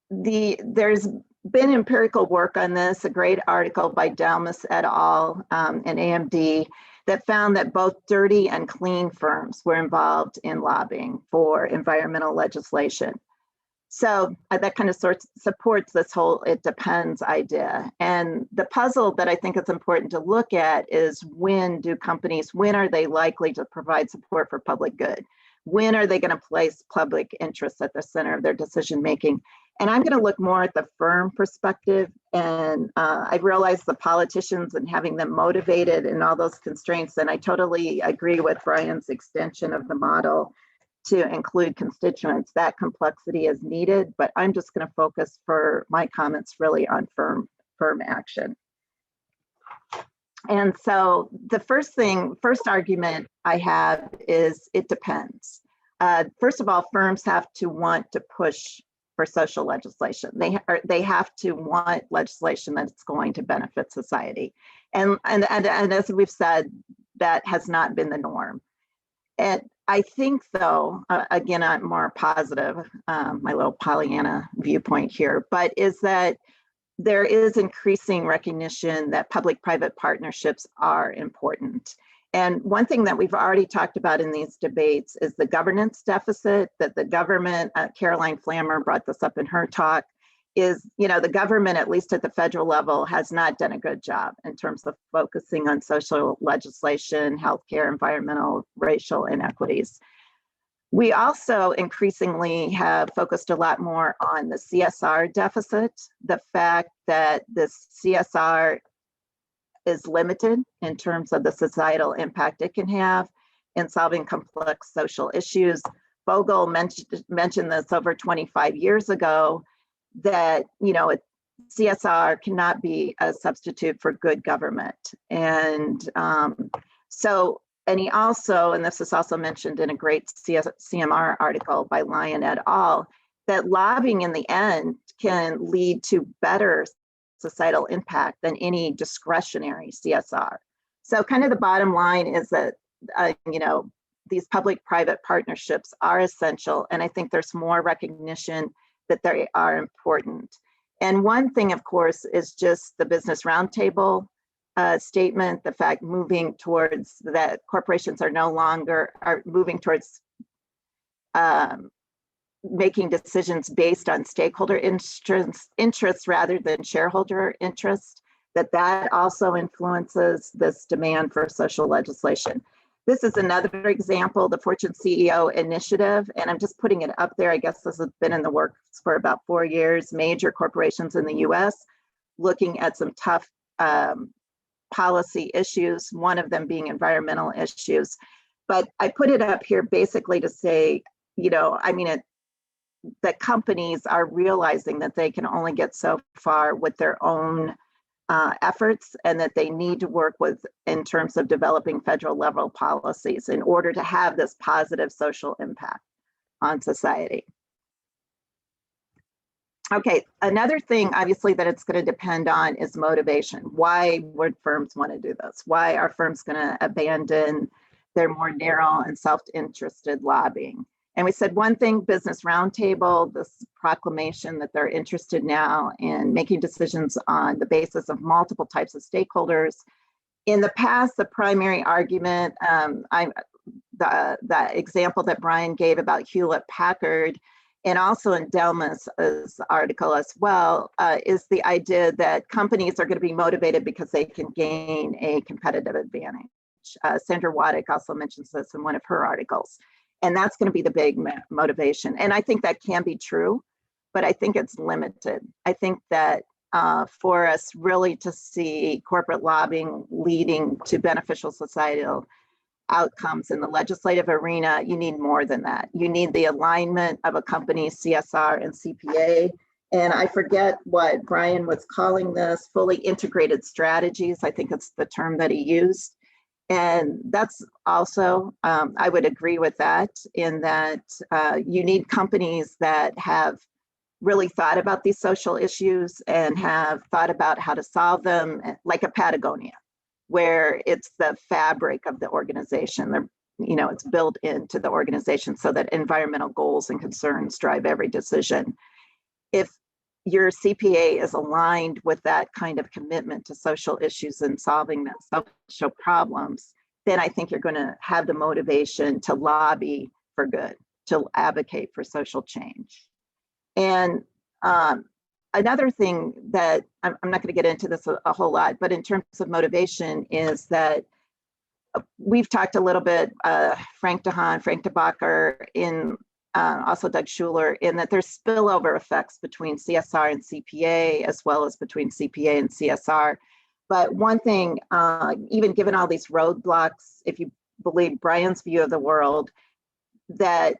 Speaker 4: there's been empirical work on this, a great article by Dalmas et al. And AMD that found that both dirty and clean firms were involved in lobbying for environmental legislation. So that kind of supports this whole "it depends" idea. And the puzzle that I think is important to look at is when are they likely to provide support for public good? When are they going to place public interest at the center of their decision making? And I'm going to look more at the firm perspective. And I realize the politicians and having them motivated and all those constraints. And I totally agree with Brian's extension of the model to include constituents. That complexity is needed, but I'm just going to focus for my comments really on firm action. And so the first argument I have is it depends. First of all, firms have to want to push for social legislation. They have to want legislation that's going to benefit society. And as we've said, that has not been the norm. And I think, though, again, I'm more positive, my little Pollyanna viewpoint here, but is that there is increasing recognition that public-private partnerships are important. And one thing that we've already talked about in these debates is the governance deficit that the government, Caroline Flammer brought this up in her talk, is, the government, at least at the federal level, has not done a good job in terms of focusing on social legislation, healthcare, environmental, racial inequities. We also increasingly have focused a lot more on the CSR deficit, the fact that this CSR is limited in terms of the societal impact it can have in solving complex social issues. Bogle mentioned this over 25 years ago, that CSR cannot be a substitute for good government. And and he also, and this is also mentioned in a great CMR article by Lyon et al., that lobbying in the end can lead to better societal impact than any discretionary CSR. So kind of the bottom line is that, these public-private partnerships are essential. And I think there's more recognition that they are important. And one thing, of course, is just the Business Roundtable statement, the fact moving towards that corporations are moving towards making decisions based on stakeholder interests rather than shareholder interest, that also influences this demand for social legislation. This is another example, the Fortune CEO Initiative, and I'm just putting it up there. I guess this has been in the works for about 4 years. Major corporations in the US looking at some tough policy issues, one of them being environmental issues. But I put it up here basically to say, that companies are realizing that they can only get so far with their own efforts, and that they need to work in terms of developing federal level policies in order to have this positive social impact on society. Okay, another thing obviously that it's going to depend on is motivation. Why would firms want to do this? Why are firms going to abandon their more narrow and self-interested lobbying? And we said one thing, Business Roundtable, this proclamation that they're interested now in making decisions on the basis of multiple types of stakeholders. In the past, the primary argument, the example that Brian gave about Hewlett-Packard, and also in Delmas' article as well, is the idea that companies are going to be motivated because they can gain a competitive advantage. much. Sandra Waddick also mentions this in one of her articles. And that's going to be the big motivation. And I think that can be true, but I think it's limited. I think that for us really to see corporate lobbying leading to beneficial societal outcomes in the legislative arena, you need more than that. You need the alignment of a company's CSR and CPA. And I forget what Brian was calling this, fully integrated strategies. I think it's the term that he used. And that's also, I would agree with that, in that you need companies that have really thought about these social issues and have thought about how to solve them, like a Patagonia, where it's the fabric of the organization. They're, it's built into the organization so that environmental goals and concerns drive every decision. If your CPA is aligned with that kind of commitment to social issues and solving that social problems, then I think you're going to have the motivation to lobby for good, to advocate for social change. And another thing that I'm not going to get into this a whole lot, but in terms of motivation is that we've talked a little bit, Frank DeHaan, Frank DeBacher, in also Doug Schuler, in that there's spillover effects between CSR and CPA, as well as between CPA and CSR. But one thing, even given all these roadblocks, if you believe Brian's view of the world, that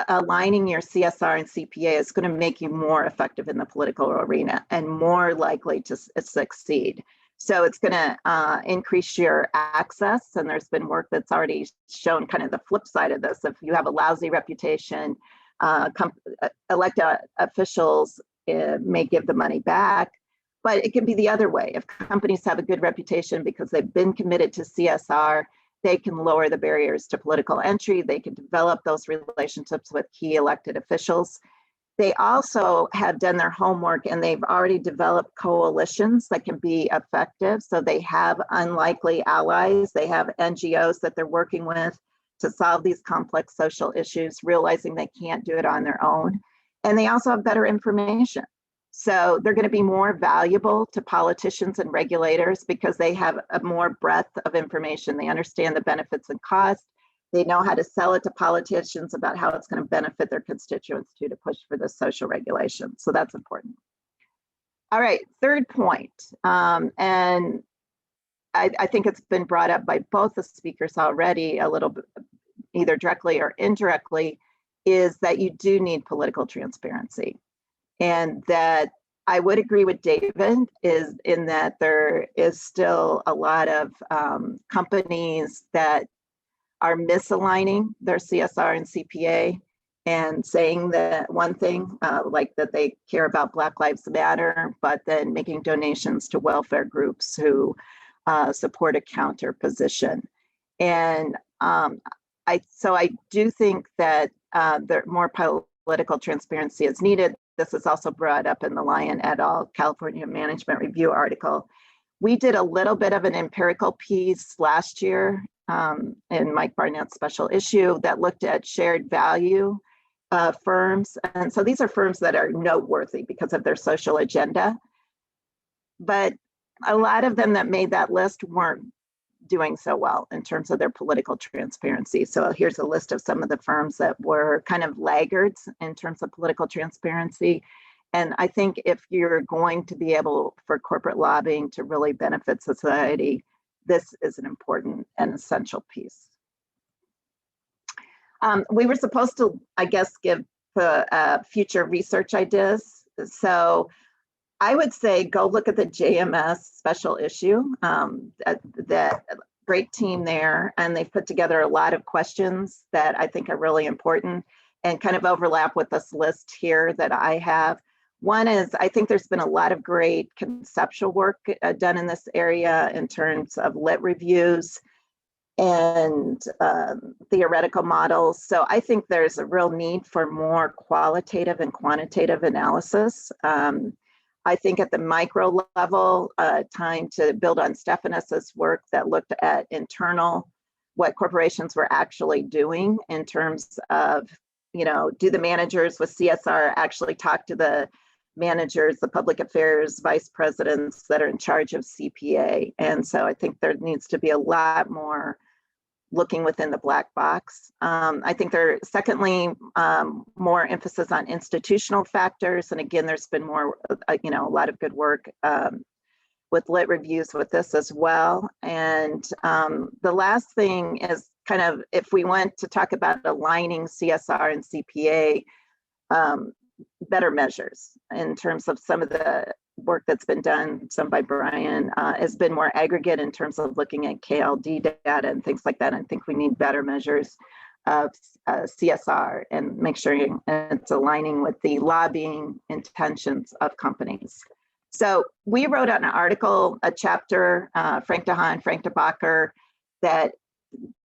Speaker 4: aligning your CSR and CPA is going to make you more effective in the political arena and more likely to succeed. So it's going to increase your access. And there's been work that's already shown kind of the flip side of this. If you have a lousy reputation, elected officials may give the money back, but it can be the other way. If companies have a good reputation because they've been committed to CSR, they can lower the barriers to political entry. They can develop those relationships with key elected officials. They also have done their homework and they've already developed coalitions that can be effective. So they have unlikely allies. They have NGOs that they're working with to solve these complex social issues, realizing they can't do it on their own. And they also have better information. So they're going to be more valuable to politicians and regulators because they have a more breadth of information. They understand the benefits and costs. They know how to sell it to politicians about how it's going to benefit their constituents too, to push for the social regulation. So that's important. All right, third point, and I think it's been brought up by both the speakers already a little bit, either directly or indirectly, is that you do need political transparency. And that I would agree with David is in that there is still a lot of companies that are misaligning their CSR and CPA and saying that one thing, like that they care about Black Lives Matter, but then making donations to welfare groups who support a counter position. And so I do think that there more political transparency is needed. This is also brought up in the Lyon et al. California Management Review article. We did a little bit of an empirical piece last year in Mike Barnett's special issue that looked at shared value firms. And so these are firms that are noteworthy because of their social agenda. But a lot of them that made that list weren't doing so well in terms of their political transparency. So here's a list of some of the firms that were kind of laggards in terms of political transparency. And I think if you're going to be able for corporate lobbying to really benefit society, this is an important and essential piece. We were supposed to, I guess, give the future research ideas. So I would say go look at the JMS special issue. That great team there, and they've put together a lot of questions that I think are really important and kind of overlap with this list here that I have. One is, I think there's been a lot of great conceptual work done in this area in terms of lit reviews and theoretical models. So I think there's a real need for more qualitative and quantitative analysis. I think at the micro level, time to build on Stephanos's work that looked at internal, what corporations were actually doing in terms of, do the managers with CSR actually talk to the managers, the public affairs vice presidents that are in charge of CPA. And so I think there needs to be a lot more looking within the black box. I think secondly, more emphasis on institutional factors. And again, there's been more, a lot of good work with lit reviews with this as well. And the last thing is kind of, if we went to talk about aligning CSR and CPA, better measures in terms of some of the work that's been done, some by Brian, has been more aggregate in terms of looking at KLD data and things like that. I think we need better measures of CSR and make sure it's aligning with the lobbying intentions of companies. So we wrote an article, a chapter, Frank DeHaan, Frank DeBacher, that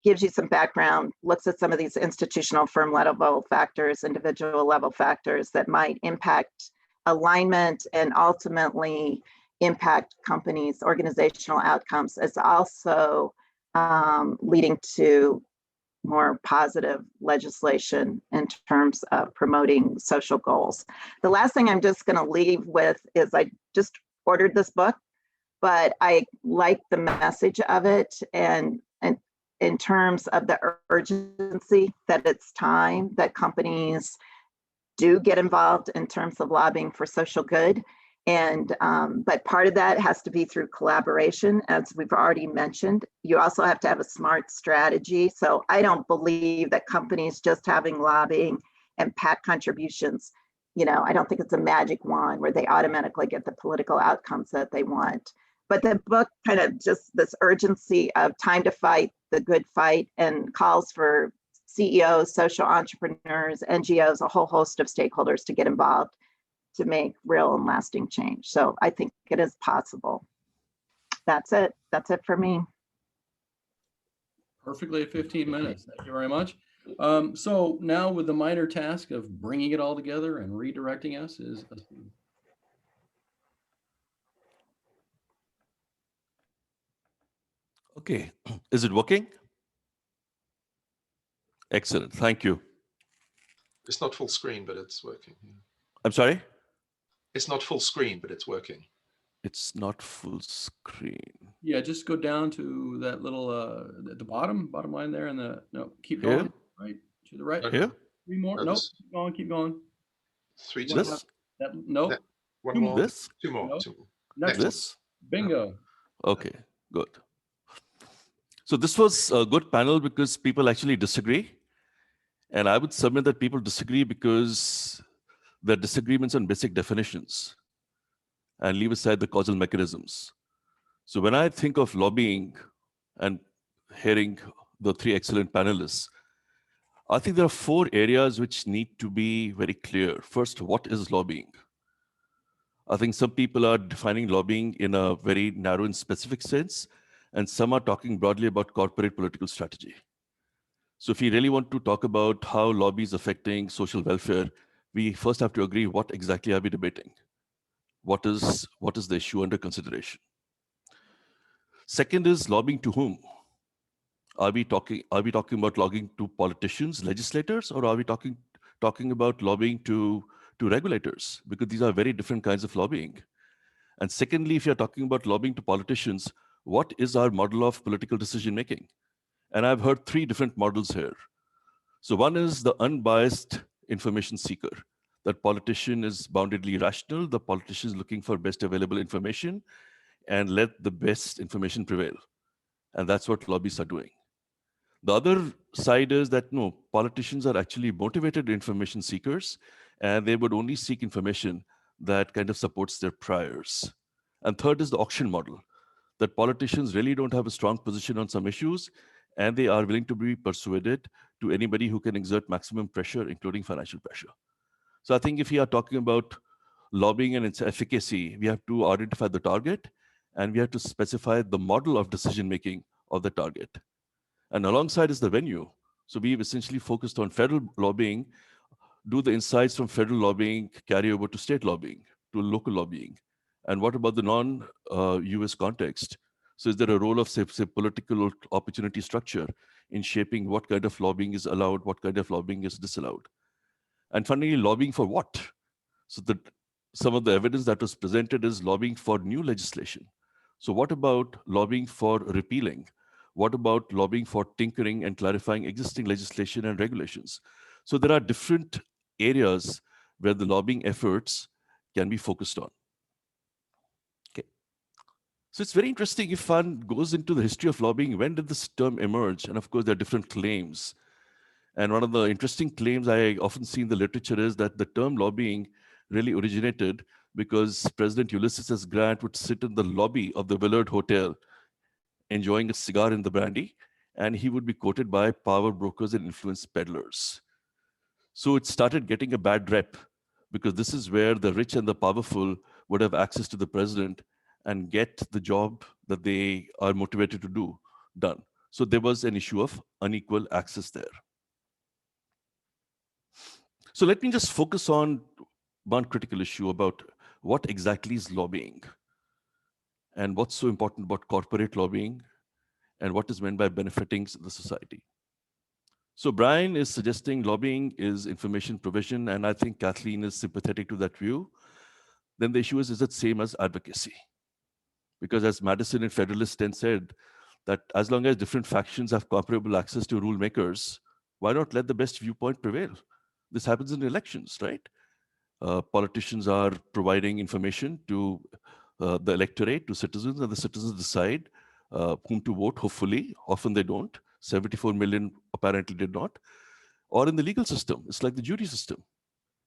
Speaker 4: gives you some background, looks at some of these institutional firm level factors, individual level factors that might impact alignment and ultimately impact companies' organizational outcomes. It's also leading to more positive legislation in terms of promoting social goals. The last thing I'm just going to leave with is I just ordered this book, but I like the message of it, and in terms of the urgency that it's time that companies do get involved in terms of lobbying for social good. And but part of that has to be through collaboration, as we've already mentioned. You also have to have a smart strategy. So I don't believe that companies just having lobbying and PAC contributions, I don't think it's a magic wand where they automatically get the political outcomes that they want. But the book kind of just this urgency of time to fight the good fight, and calls for CEOs, social entrepreneurs, NGOs, a whole host of stakeholders to get involved to make real and lasting change. So I think it is possible. That's it. That's it for me.
Speaker 2: Perfectly at 15 minutes. Thank you very much. So now with the minor task of bringing it all together and redirecting us is Aseem.
Speaker 5: Okay, is it working? Excellent, thank you.
Speaker 1: It's not full screen, but it's working.
Speaker 5: I'm sorry?
Speaker 1: It's not full screen, but it's working.
Speaker 5: It's not full screen.
Speaker 2: Yeah, just go down to that little at the bottom line there, and keep
Speaker 5: Here?
Speaker 2: going, right to the right.
Speaker 5: Here?
Speaker 2: 3 more.
Speaker 1: No,
Speaker 2: Nope.
Speaker 1: this-
Speaker 2: Keep going.
Speaker 1: 3, 2,
Speaker 5: This?
Speaker 2: Nope.
Speaker 1: one
Speaker 2: two
Speaker 1: more,
Speaker 2: more.
Speaker 5: This?
Speaker 1: 2 more.
Speaker 2: No.
Speaker 1: 2 more.
Speaker 2: Next
Speaker 1: Next.
Speaker 5: This?
Speaker 2: Bingo.
Speaker 5: Okay, good. So this was a good panel because people actually disagree. And I would submit that people disagree because there are disagreements on basic definitions and leave aside the causal mechanisms. So when I think of lobbying and hearing the 3 excellent panelists, I think there are 4 areas which need to be very clear. First, what is lobbying? I think some people are defining lobbying in a very narrow and specific sense, and some are talking broadly about corporate political strategy. So if we really want to talk about how lobby is affecting social welfare, we first have to agree what exactly are we debating? What is the issue under consideration? Second is lobbying to whom? Are we talking about lobbying to politicians, legislators, or are we talking about lobbying to regulators? Because these are very different kinds of lobbying. And secondly, if you're talking about lobbying to politicians, what is our model of political decision making? And I've heard 3 different models here. So one is the unbiased information seeker. That politician is boundedly rational. The politician is looking for best available information and let the best information prevail. And that's what lobbyists are doing. The other side is that no, politicians are actually motivated information seekers, and they would only seek information that kind of supports their priors. And third is the auction model, that politicians really don't have a strong position on some issues, and they are willing to be persuaded to anybody who can exert maximum pressure, including financial pressure. So I think if we are talking about lobbying and its efficacy, we have to identify the target, and we have to specify the model of decision-making of the target. And alongside is the venue. So we've essentially focused on federal lobbying. Do the insights from federal lobbying carry over to state lobbying, to local lobbying? And what about the non-US context? So is there a role of, say, political opportunity structure in shaping what kind of lobbying is allowed, what kind of lobbying is disallowed? And finally, lobbying for what? So the some of the evidence that was presented is lobbying for new legislation. So what about lobbying for repealing? What about lobbying for tinkering and clarifying existing legislation and regulations? So there are different areas where the lobbying efforts can be focused on. Okay. So it's very interesting if one goes into the history of lobbying, when did this term emerge? And of course, there are different claims. And one of the interesting claims I often see in the literature is that the term lobbying really originated because President Ulysses S. Grant would sit in the lobby of the Willard Hotel, enjoying a cigar in the brandy, and he would be quoted by power brokers and influence peddlers. So it started getting a bad rep because this is where the rich and the powerful would have access to the president and get the job that they are motivated to do done. So there was an issue of unequal access there. So let me just focus on one critical issue about what exactly is lobbying and what's so important about corporate lobbying and what is meant by benefiting the society. So Brian is suggesting lobbying is information provision, and I think Kathleen is sympathetic to that view. Then the issue is it same as advocacy? Because as Madison and Federalist then said, that as long as different factions have comparable access to rule makers, why not let the best viewpoint prevail? This happens in elections, right? Politicians are providing information to the electorate, to citizens, and the citizens decide whom to vote, hopefully. Often they don't. 74 million apparently did not. Or in the legal system, it's like the jury system,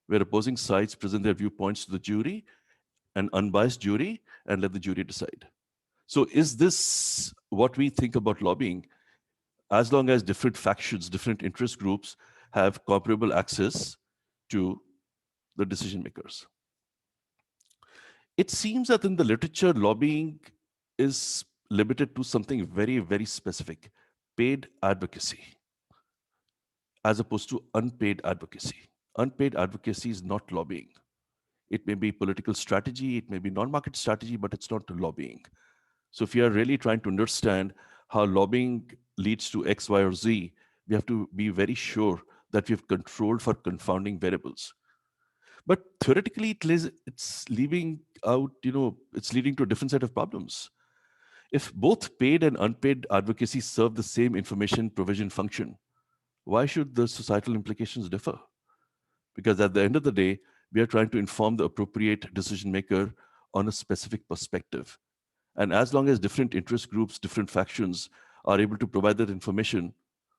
Speaker 5: where opposing sides present their viewpoints to the jury, an unbiased jury, and let the jury decide. So is this what we think about lobbying? As long as different factions, different interest groups have comparable access to the decision makers. It seems that in the literature, lobbying is limited to something very, very specific, paid advocacy, as opposed to unpaid advocacy. Unpaid advocacy is not lobbying. It may be political strategy, it may be non-market strategy, but it's not lobbying. So if you are really trying to understand how lobbying leads to X, Y, or Z, we have to be very sure that we have controlled for confounding variables. But theoretically, it's leaving out, it's leading to a different set of problems. If both paid and unpaid advocacy serve the same information provision function, why should the societal implications differ? Because at the end of the day, we are trying to inform the appropriate decision maker on a specific perspective. And as long as different interest groups, different factions are able to provide that information,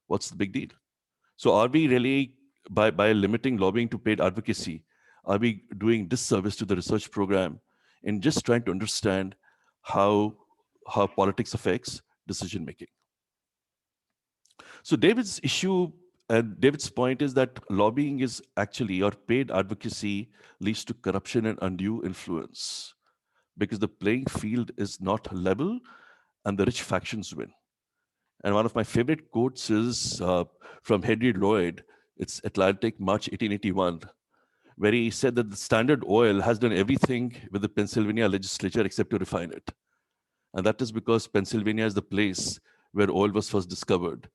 Speaker 5: what's the big deal? So are we really, by limiting lobbying to paid advocacy, are we doing disservice to the research program in just trying to understand how politics affects decision making? So David's issue and David's point is that lobbying is actually, or paid advocacy leads to corruption and undue influence because the playing field is not level and the rich factions win. And one of my favorite quotes is from Henry Lloyd. It's Atlantic, March 1881, where he said that the Standard Oil has done everything with the Pennsylvania legislature except to refine it. And that is because Pennsylvania is the place where oil was first discovered.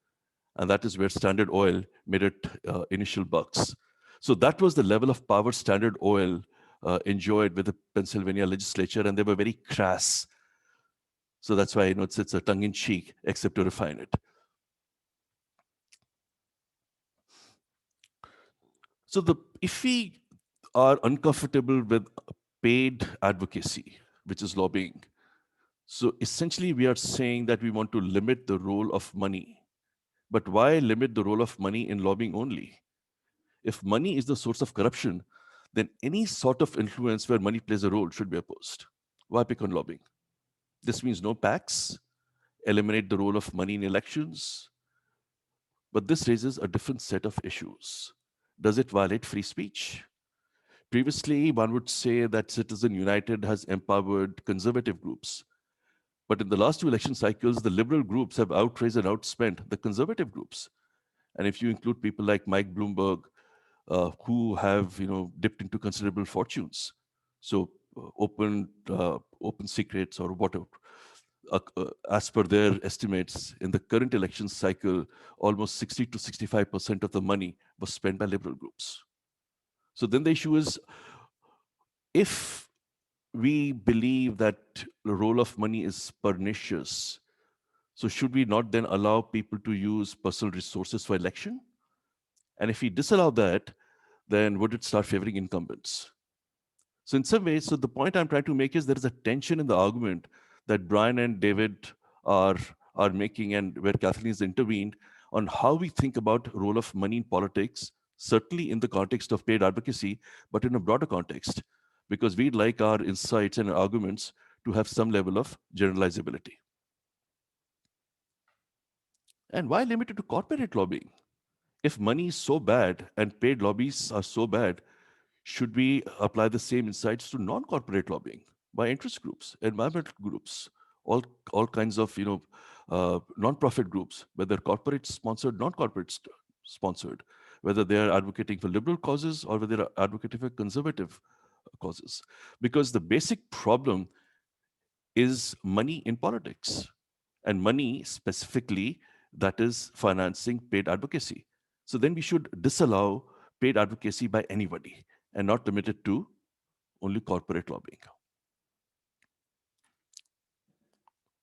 Speaker 5: And that is where Standard Oil made it initial bucks. So that was the level of power Standard Oil enjoyed with the Pennsylvania legislature, and they were very crass. So that's why it's a tongue-in-cheek, except to refine it. So if we are uncomfortable with paid advocacy, which is lobbying, so essentially we are saying that we want to limit the role of money. But why limit the role of money in lobbying only? If money is the source of corruption, then any sort of influence where money plays a role should be opposed. Why pick on lobbying? This means no PACs, eliminate the role of money in elections. But this raises a different set of issues. Does it violate free speech? Previously, one would say that Citizen United has empowered conservative groups. But in the last two election cycles, the liberal groups have outraised and outspent the conservative groups. And if you include people like Mike Bloomberg, who have dipped into considerable fortunes, so open secrets or whatever, as per their estimates, in the current election cycle, almost 60 to 65% of the money was spent by liberal groups. So then the issue is, if we believe that the role of money is pernicious, so should we not then allow people to use personal resources for election? And if we disallow that, then would it start favoring incumbents? So in some ways, so the point I'm trying to make is there is a tension in the argument that Brian and David are making, and where Kathleen has intervened on how we think about role of money in politics, certainly in the context of paid advocacy, but in a broader context, because we'd like our insights and arguments to have some level of generalizability. And why limited to corporate lobbying? If money is so bad and paid lobbies are so bad, should we apply the same insights to non-corporate lobbying by interest groups, environmental groups, all kinds of non-profit groups, whether corporate sponsored, non-corporate sponsored, whether they are advocating for liberal causes or whether they are advocating for conservative causes? Because the basic problem is money in politics, and money specifically that is financing paid advocacy. So then we should disallow paid advocacy by anybody and not limit it to only corporate lobbying.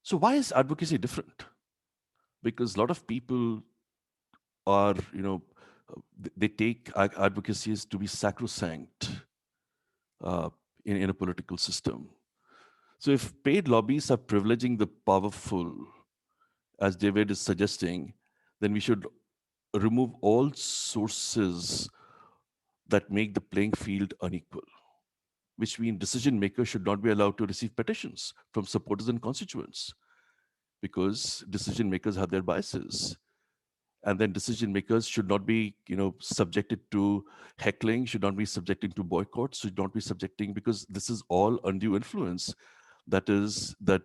Speaker 5: So why is advocacy different? Because a lot of people are, they take advocacies to be sacrosanct in a political system. So if paid lobbies are privileging the powerful, as David is suggesting, then we should remove all sources that make the playing field unequal, which means decision makers should not be allowed to receive petitions from supporters and constituents, because decision makers have their biases. And then decision makers should not be, subjected to heckling, should not be subjected to boycotts, should not be subjecting, because this is all undue influence. That is, that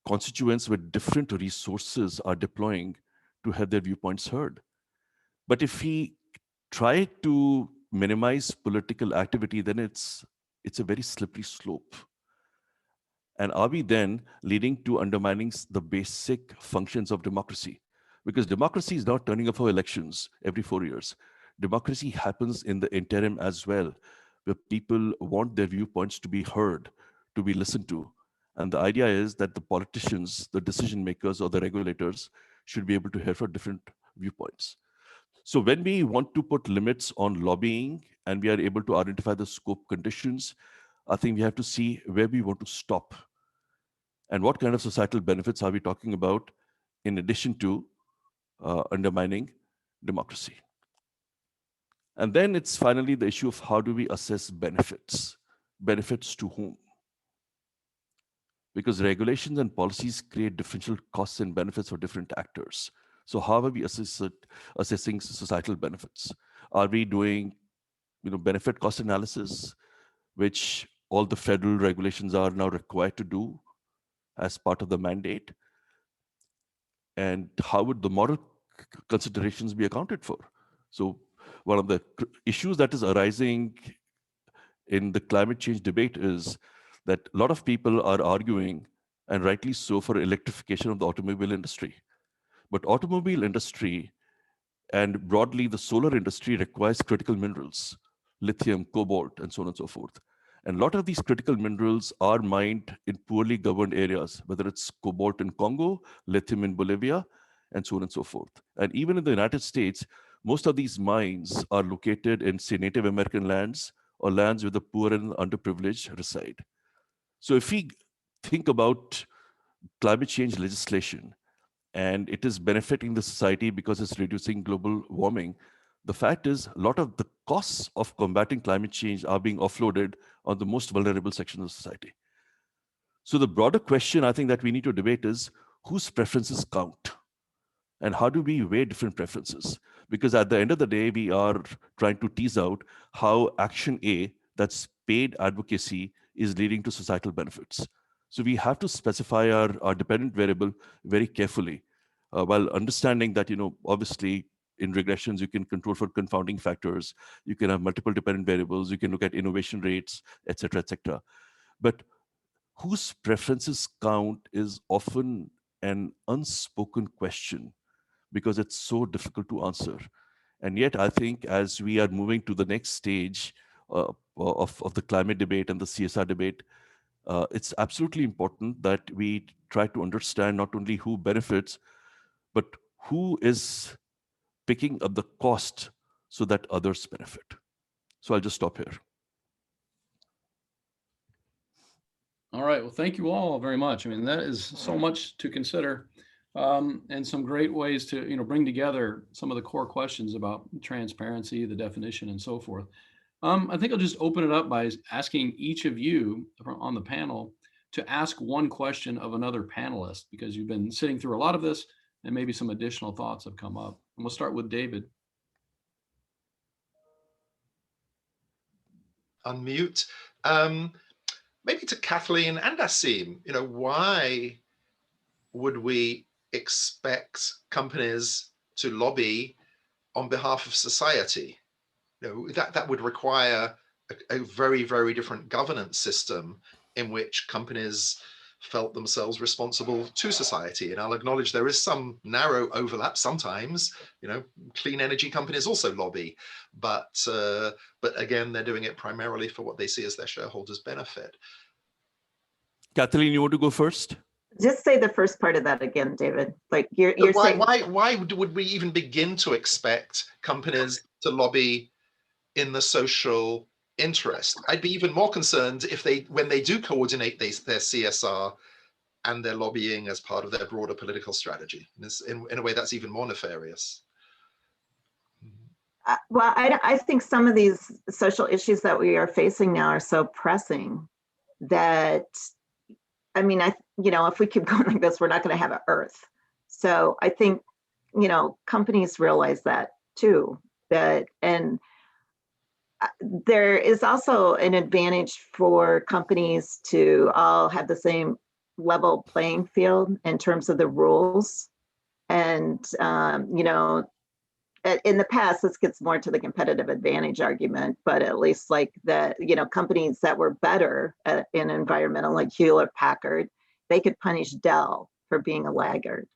Speaker 5: constituents with different resources are deploying to have their viewpoints heard. But if we try to minimize political activity, then it's a very slippery slope. And are we then leading to undermining the basic functions of democracy? Because democracy is not turning up for elections every 4 years. Democracy happens in the interim as well, where people want their viewpoints to be heard, to be listened to. And the idea is that the politicians, the decision makers, or the regulators should be able to hear from different viewpoints. So when we want to put limits on lobbying and we are able to identify the scope conditions, I think we have to see where we want to stop and what kind of societal benefits are we talking about in addition to undermining democracy. And then it's finally the issue of how do we assess benefits? Benefits to whom? Because regulations and policies create differential costs and benefits for different actors. So how are we assessing societal benefits? Are we doing benefit cost analysis, which all the federal regulations are now required to do as part of the mandate? And how would the moral considerations be accounted for? So one of the issues that is arising in the climate change debate is that a lot of people are arguing, and rightly so, for electrification of the automobile industry. But automobile industry and broadly the solar industry requires critical minerals, lithium, cobalt, and so on and so forth. And a lot of these critical minerals are mined in poorly governed areas, whether it's cobalt in Congo, lithium in Bolivia, and so on and so forth. And even in the United States, most of these mines are located in, say, Native American lands or lands where the poor and underprivileged reside. So if we think about climate change legislation, and it is benefiting the society because it's reducing global warming, the fact is a lot of the costs of combating climate change are being offloaded on the most vulnerable sections of society. So the broader question I think that we need to debate is whose preferences count? And how do we weigh different preferences? Because at the end of the day, we are trying to tease out how action A, that's paid advocacy, is leading to societal benefits. So we have to specify our dependent variable very carefully, while understanding that, obviously in regressions, you can control for confounding factors. You can have multiple dependent variables. You can look at innovation rates, et cetera, et cetera. But whose preferences count is often an unspoken question because it's so difficult to answer. And yet, I think as we are moving to the next stage of the climate debate and the CSR debate, it's absolutely important that we try to understand not only who benefits, but who is picking up the cost so that others benefit. So I'll just stop here.
Speaker 2: All right. Well, thank you all very much. I mean, that is so much to consider, and some great ways to bring together some of the core questions about transparency, the definition, and so forth. I think I'll just open it up by asking each of you on the panel to ask one question of another panelist, because you've been sitting through a lot of this, and maybe some additional thoughts have come up. And we'll start with David.
Speaker 1: Unmute. Maybe to Kathleen and Aseem, why would we expect companies to lobby on behalf of society? That would require a very, very different governance system in which companies felt themselves responsible to society. And I'll acknowledge there is some narrow overlap sometimes. Clean energy companies also lobby, but again, they're doing it primarily for what they see as their shareholders' benefit.
Speaker 5: Kathleen, you want to go first?
Speaker 4: Just say the first part of that again, David. Like you're saying.
Speaker 1: Why would we even begin to expect companies to lobby in the social interest? I'd be even more concerned if when they do coordinate their CSR and their lobbying as part of their broader political strategy. In a way, that's even more nefarious.
Speaker 4: Well, I think some of these social issues that we are facing now are so pressing that, I mean, if we keep going like this, we're not going to have an Earth. So I think, companies realize that too, and there is also an advantage for companies to all have the same level playing field in terms of the rules. And, in the past, this gets more to the competitive advantage argument, but at least like companies that were better in environmental, like Hewlett Packard, they could punish Dell for being a laggard.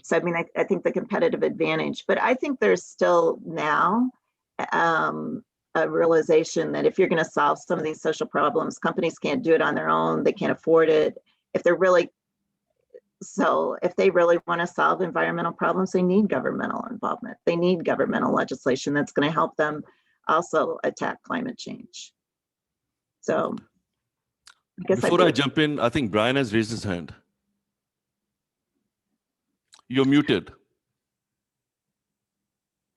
Speaker 4: So, I mean, I think the competitive advantage, but I think there's still now a realization that if you're going to solve some of these social problems, companies can't do it on their own. They can't afford it. If they really want to solve environmental problems, they need governmental involvement. They need governmental legislation that's going to help them also attack climate change. So I guess
Speaker 5: before I jump in, I think Brian has raised his hand. You're muted.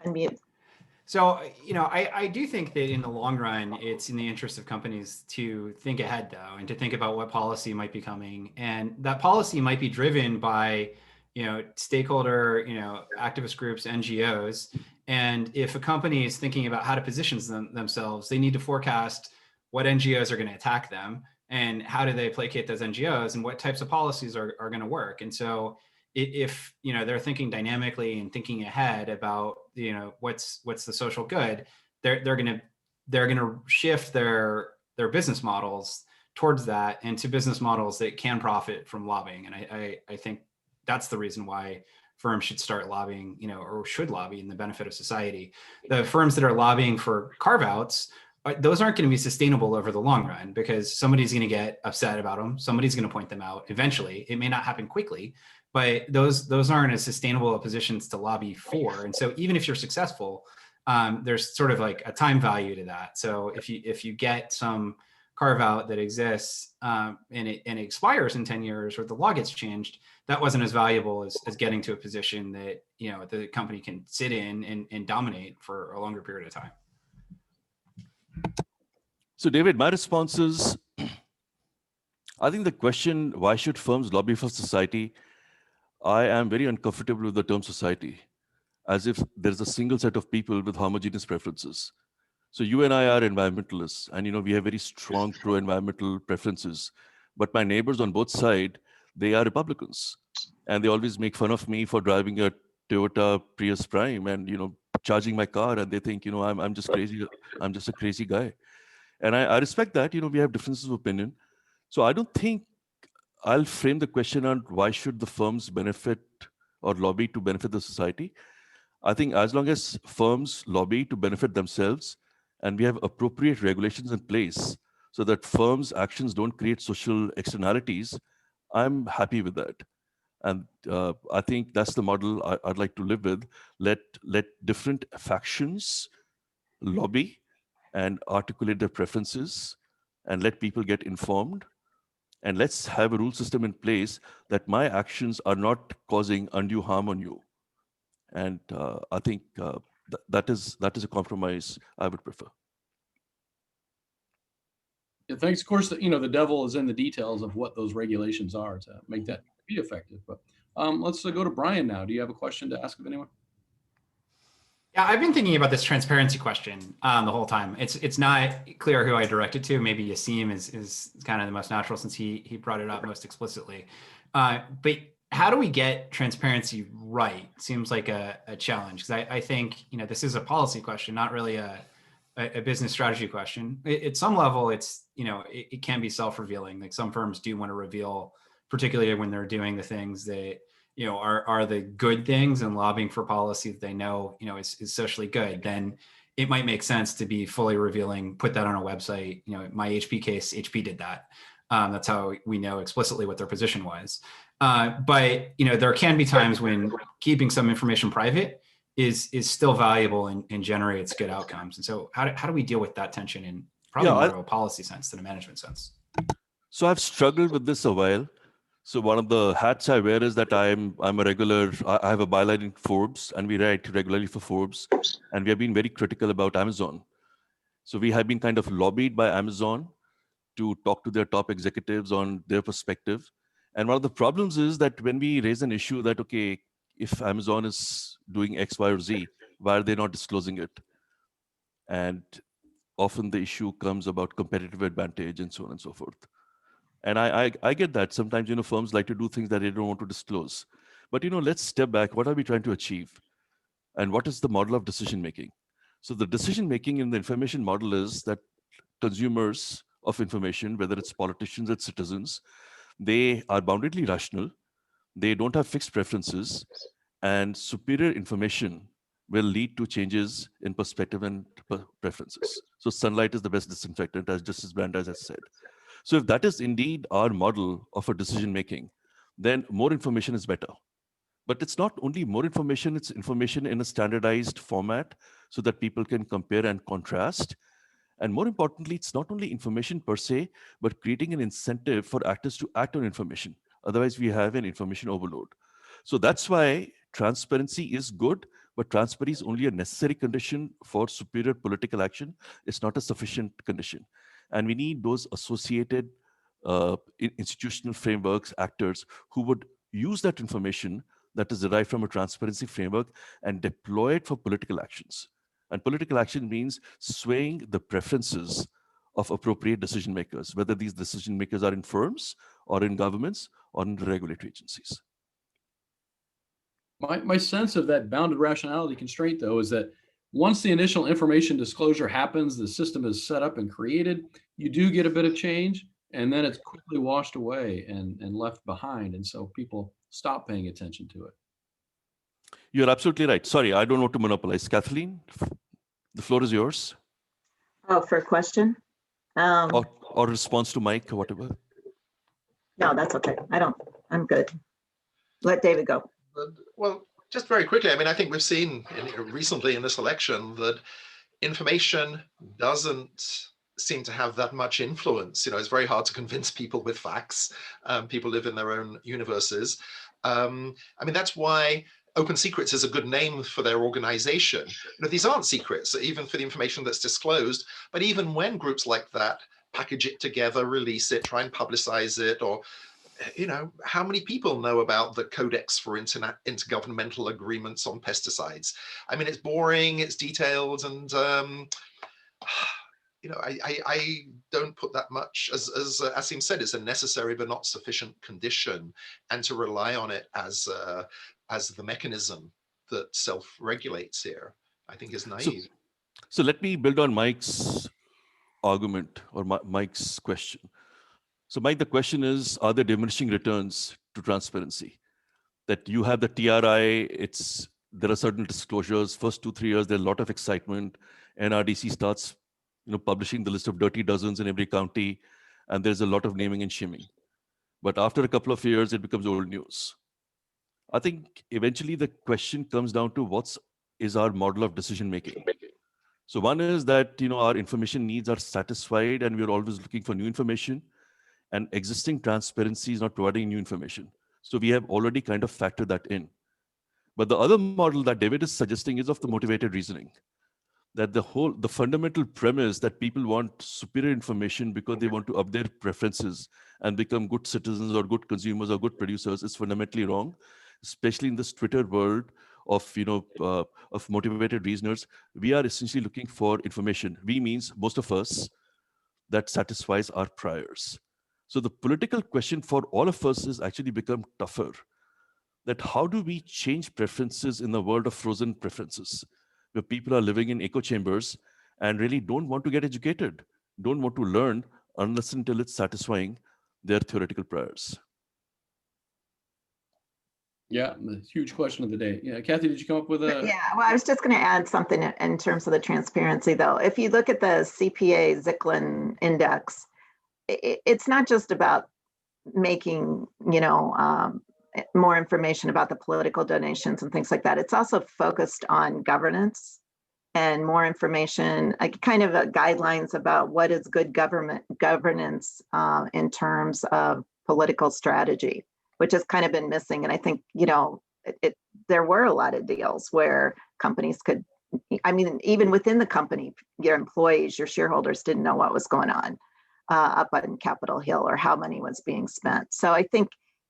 Speaker 4: Unmute.
Speaker 3: So, I do think that in the long run, it's in the interest of companies to think ahead, though, and to think about what policy might be coming. And that policy might be driven by, stakeholder, activist groups, NGOs. And if a company is thinking about how to position themselves, they need to forecast what NGOs are going to attack them and how do they placate those NGOs and what types of policies are going to work. And so if they're thinking dynamically and thinking ahead about what's the social good, they're going to shift their business models towards that and to business models that can profit from lobbying. And I think that's the reason why firms should start lobbying, or should lobby in the benefit of society. The firms that are lobbying for carve-outs, those aren't going to be sustainable over the long run because somebody's going to get upset about them. Somebody's going to point them out eventually. It may not happen quickly, but those aren't as sustainable positions to lobby for. And so even if you're successful, there's sort of like a time value to that. So if you get some carve out that exists and it expires in 10 years or the law gets changed, that wasn't as valuable as getting to a position that the company can sit in and dominate for a longer period of time.
Speaker 5: So David, my response is, I think the question, why should firms lobby for society? I am very uncomfortable with the term society, as if there's a single set of people with homogeneous preferences. So you and I are environmentalists, and we have very strong pro-environmental preferences. But my neighbors on both sides, they are Republicans, and they always make fun of me for driving a Toyota Prius Prime and charging my car, and they think I'm just crazy. I'm just a crazy guy, and I respect that. We have differences of opinion, so I don't think I'll frame the question on why should the firms benefit or lobby to benefit the society. I think as long as firms lobby to benefit themselves, and we have appropriate regulations in place so that firms' actions don't create social externalities, I'm happy with that. And I think that's the model I'd like to live with. Let different factions lobby and articulate their preferences, and let people get informed. And let's have a rule system in place that my actions are not causing undue harm on you. And I think that is a compromise I would prefer.
Speaker 2: Yeah, thanks. Of course, the devil is in the details of what those regulations are to make that be effective. But let's go to Brian now. Do you have a question to ask of anyone?
Speaker 3: Yeah, I've been thinking about this transparency question the whole time. It's not clear who I direct it to. Maybe Aseem is kind of the most natural since he brought it up most explicitly. But how do we get transparency right? Seems like a challenge, because I think this is a policy question, not really a business strategy question. At some level, it's it can be self-revealing. Like some firms do want to reveal, particularly when they're doing the things that are the good things and lobbying for policy that they know is socially good. Then it might make sense to be fully revealing, put that on a website. My HP case, HP did that. That's how we know explicitly what their position was. But there can be times when keeping some information private is still valuable and generates good outcomes. And so how do we deal with that tension in probably more of a policy sense than a management sense?
Speaker 5: So I've struggled with this a while. So one of the hats I wear is that I'm a regular, I have a byline in Forbes, and we write regularly for Forbes, and we have been very critical about Amazon. So we have been kind of lobbied by Amazon to talk to their top executives on their perspective. And one of the problems is that when we raise an issue that, okay, if Amazon is doing X, Y, or Z, why are they not disclosing it? And often the issue comes about competitive advantage and so on and so forth. And I get that. Sometimes, firms like to do things that they don't want to disclose. But, let's step back. What are we trying to achieve? And what is the model of decision-making? So the decision-making in the information model is that consumers of information, whether it's politicians or citizens, they are boundedly rational. They don't have fixed preferences. And superior information will lead to changes in perspective and preferences. So sunlight is the best disinfectant, as Justice Brandeis has said. So if that is indeed our model of a decision-making, then more information is better. But it's not only more information, it's information in a standardized format so that people can compare and contrast. And more importantly, it's not only information per se, but creating an incentive for actors to act on information. Otherwise, we have an information overload. So that's why transparency is good, but transparency is only a necessary condition for superior political action. It's not a sufficient condition. And we need those associated institutional frameworks, actors who would use that information that is derived from a transparency framework and deploy it for political actions. And political action means swaying the preferences of appropriate decision makers, whether these decision makers are in firms or in governments or in regulatory agencies.
Speaker 2: My sense of that bounded rationality constraint, though, is that once the initial information disclosure happens, the system is set up and created, you do get a bit of change, and then it's quickly washed away and left behind. And so people stop paying attention to it.
Speaker 5: You're absolutely right. Sorry, I don't want to monopolize. Kathleen, the floor is yours.
Speaker 4: Oh, for a question?
Speaker 5: Or response to Mike, or whatever.
Speaker 4: No, that's okay. I'm good. Let David go.
Speaker 1: Well, just very quickly, I think we've seen recently in this election that information doesn't seem to have that much influence. It's very hard to convince people with facts. People live in their own universes. That's why Open Secrets is a good name for their organization. These aren't secrets, even for the information that's disclosed, but even when groups like that package it together, release it, try and publicize it, or how many people know about the Codex for Intergovernmental Agreements on Pesticides? It's boring, it's detailed, and I don't put that much, as Aseem said, it's a necessary but not sufficient condition, and to rely on it as the mechanism that self-regulates here, I think is naive.
Speaker 5: So let me build on Mike's argument or Mike's question. So Mike, the question is, are there diminishing returns to transparency? That you have the TRI, there are certain disclosures, first 2-3 years, there's a lot of excitement, NRDC starts publishing the list of dirty dozens in every county, and there's a lot of naming and shaming. But after a couple of years, it becomes old news. I think eventually the question comes down to what is our model of decision making. So one is that our information needs are satisfied, and we're always looking for new information, and existing transparency is not providing new information. So we have already kind of factored that in. But the other model that David is suggesting is of the motivated reasoning, that the fundamental premise that people want superior information because they want to up their preferences and become good citizens or good consumers or good producers is fundamentally wrong, especially in this Twitter world of motivated reasoners. We are essentially looking for information. We means most of us that satisfies our priors. So the political question for all of us is actually become tougher. That how do we change preferences in the world of frozen preferences, where people are living in echo chambers and really don't want to get educated, don't want to learn unless until it's satisfying their theoretical priors.
Speaker 2: Yeah, the huge question of the day. Yeah, Kathy, did you come up with a?
Speaker 4: Yeah, well, I was just going to add something in terms of the transparency, though. If you look at the CPA Zicklin Index, it's not just about making, more information about the political donations and things like that. It's also focused on governance and more information, like kind of guidelines about what is good governance in terms of political strategy, which has kind of been missing. And I think, there were a lot of deals where companies could, even within the company, your employees, your shareholders didn't know what was going on up on Capitol Hill or how money was being spent. So I think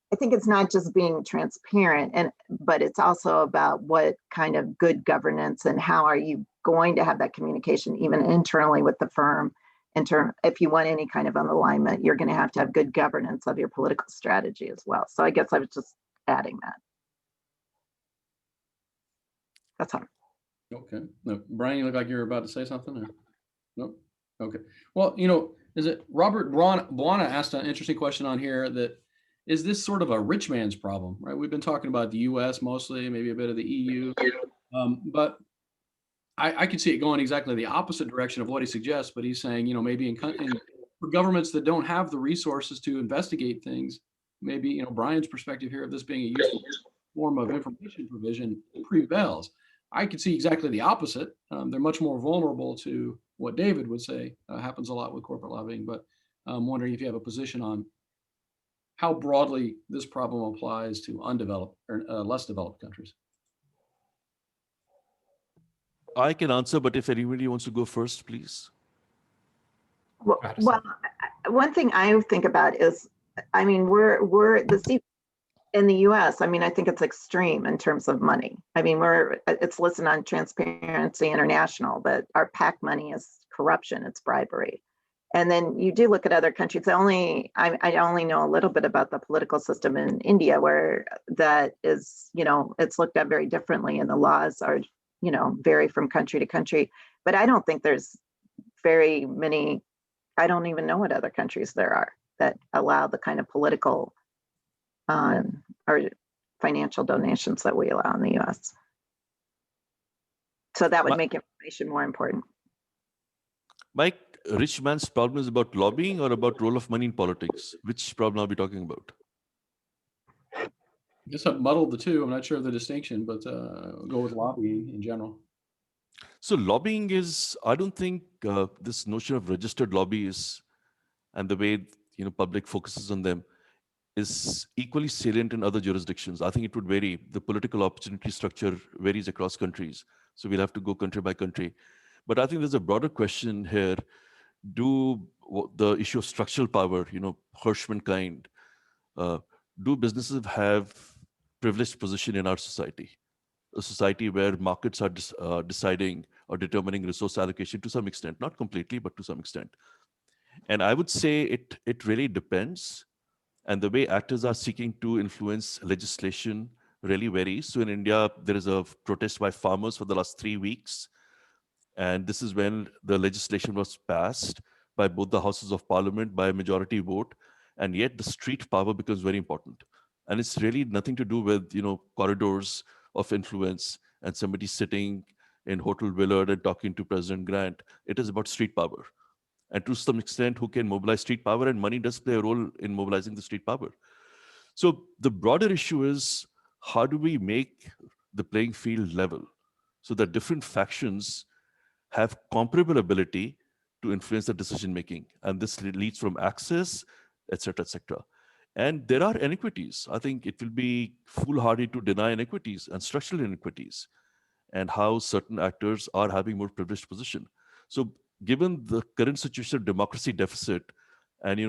Speaker 4: it's not just being transparent, but it's also about what kind of good governance and how are you going to have that communication even internally with the firm. If you want any kind of an alignment, you're going to have good governance of your political strategy as well. So I guess I was just adding that. That's all.
Speaker 2: Okay. No, Brian, you look like you're about to say something. Or? Nope. Okay. Well, is it Robert Buana asked an interesting question on here that is this sort of a rich man's problem, right? We've been talking about the US mostly, maybe a bit of the EU, but I could see it going exactly the opposite direction of what he suggests, but he's saying, maybe for governments that don't have the resources to investigate things, maybe, Brian's perspective here of this being a useful form of information provision prevails. I could see exactly the opposite. They're much more vulnerable to what David would say happens a lot with corporate lobbying, but I'm wondering if you have a position on how broadly this problem applies to undeveloped or less developed countries.
Speaker 5: I can answer, but if anybody wants to go first, please.
Speaker 4: Well, one thing I think about is, we're in the US, I think it's extreme in terms of money. It's listed on Transparency International that our PAC money is corruption, it's bribery. And then you do look at other countries. I only know a little bit about the political system in India, where that is, it's looked at very differently, and the laws are, vary from country to country. But I don't think there's very many. I don't even know what other countries there are that allow the kind of political or financial donations that we allow in the US. So that would make information more important.
Speaker 5: Mike, rich man's problem is about lobbying or about role of money in politics? Which problem are we talking about?
Speaker 2: I guess I've muddled the two. I'm not sure of the distinction, but go with lobbying in general.
Speaker 5: So lobbying is, I don't think this notion of registered lobbyists and the way public focuses on them is equally salient in other jurisdictions. I think it would vary. The political opportunity structure varies across countries. So we'll have to go country by country. But I think there's a broader question here. Do the issue of structural power, Hirschman kind, do businesses have privileged position in our society? A society where markets are deciding or determining resource allocation to some extent, not completely, but to some extent. And I would say it really depends. And the way actors are seeking to influence legislation really varies. So in India, there is a protest by farmers for the last 3 weeks. And this is when the legislation was passed by both the houses of parliament by a majority vote. And yet the street power becomes very important. And it's really nothing to do with, corridors of influence and somebody sitting, in Hotel Willard and talking to President Grant. It is about street power. And to some extent, who can mobilize street power, and money does play a role in mobilizing the street power. So the broader issue is, how do we make the playing field level so that different factions have comparable ability to influence the decision making? And this leads from access, et cetera, et cetera. And there are inequities. I think it will be foolhardy to deny inequities and structural inequities, and how certain actors are having more privileged position. So given the current situation of democracy deficit and,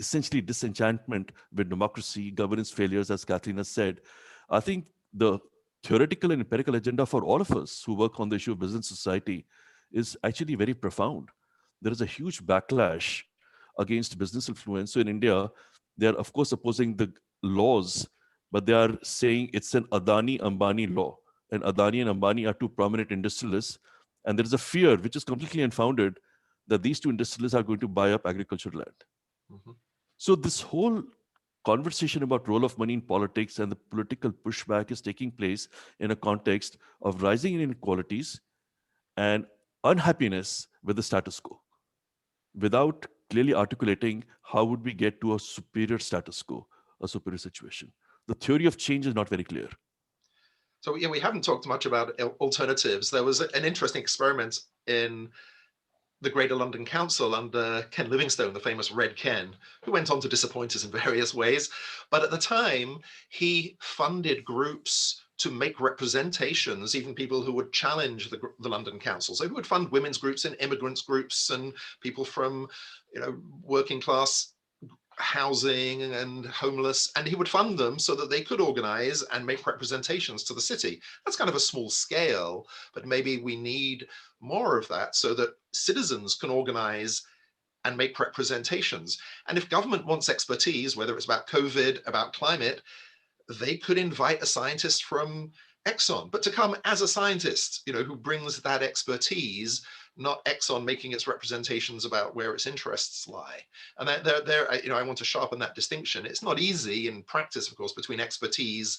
Speaker 5: essentially disenchantment with democracy, governance failures, as Kathleen has said, I think the theoretical and empirical agenda for all of us who work on the issue of business society is actually very profound. There is a huge backlash against business influence. So in India, they are, of course, opposing the laws, but they are saying it's an Adani-Ambani law. And Adani and Ambani are two prominent industrialists. And there is a fear, which is completely unfounded, that these two industrialists are going to buy up agricultural land.
Speaker 1: Mhm.
Speaker 5: So this whole conversation about role of money in politics and the political pushback is taking place in a context of rising inequalities and unhappiness with the status quo, without clearly articulating how would we get to a superior status quo, a superior situation. The theory of change is not very clear.
Speaker 1: So yeah, we haven't talked much about alternatives. There was an interesting experiment in the Greater London Council under Ken Livingstone, the famous Red Ken, who went on to disappoint us in various ways. But at the time, he funded groups to make representations, even people who would challenge the London Council. So he would fund women's groups and immigrants groups and people from, working class housing and homeless, and he would fund them so that they could organize and make representations to the city. That's kind of a small scale, but maybe we need more of that so that citizens can organize and make representations. And if government wants expertise, whether it's about COVID, about climate, they could invite a scientist from Exxon, but to come as a scientist, who brings that expertise, not Exxon making its representations about where its interests lie. And I want to sharpen that distinction. It's not easy in practice, of course, between expertise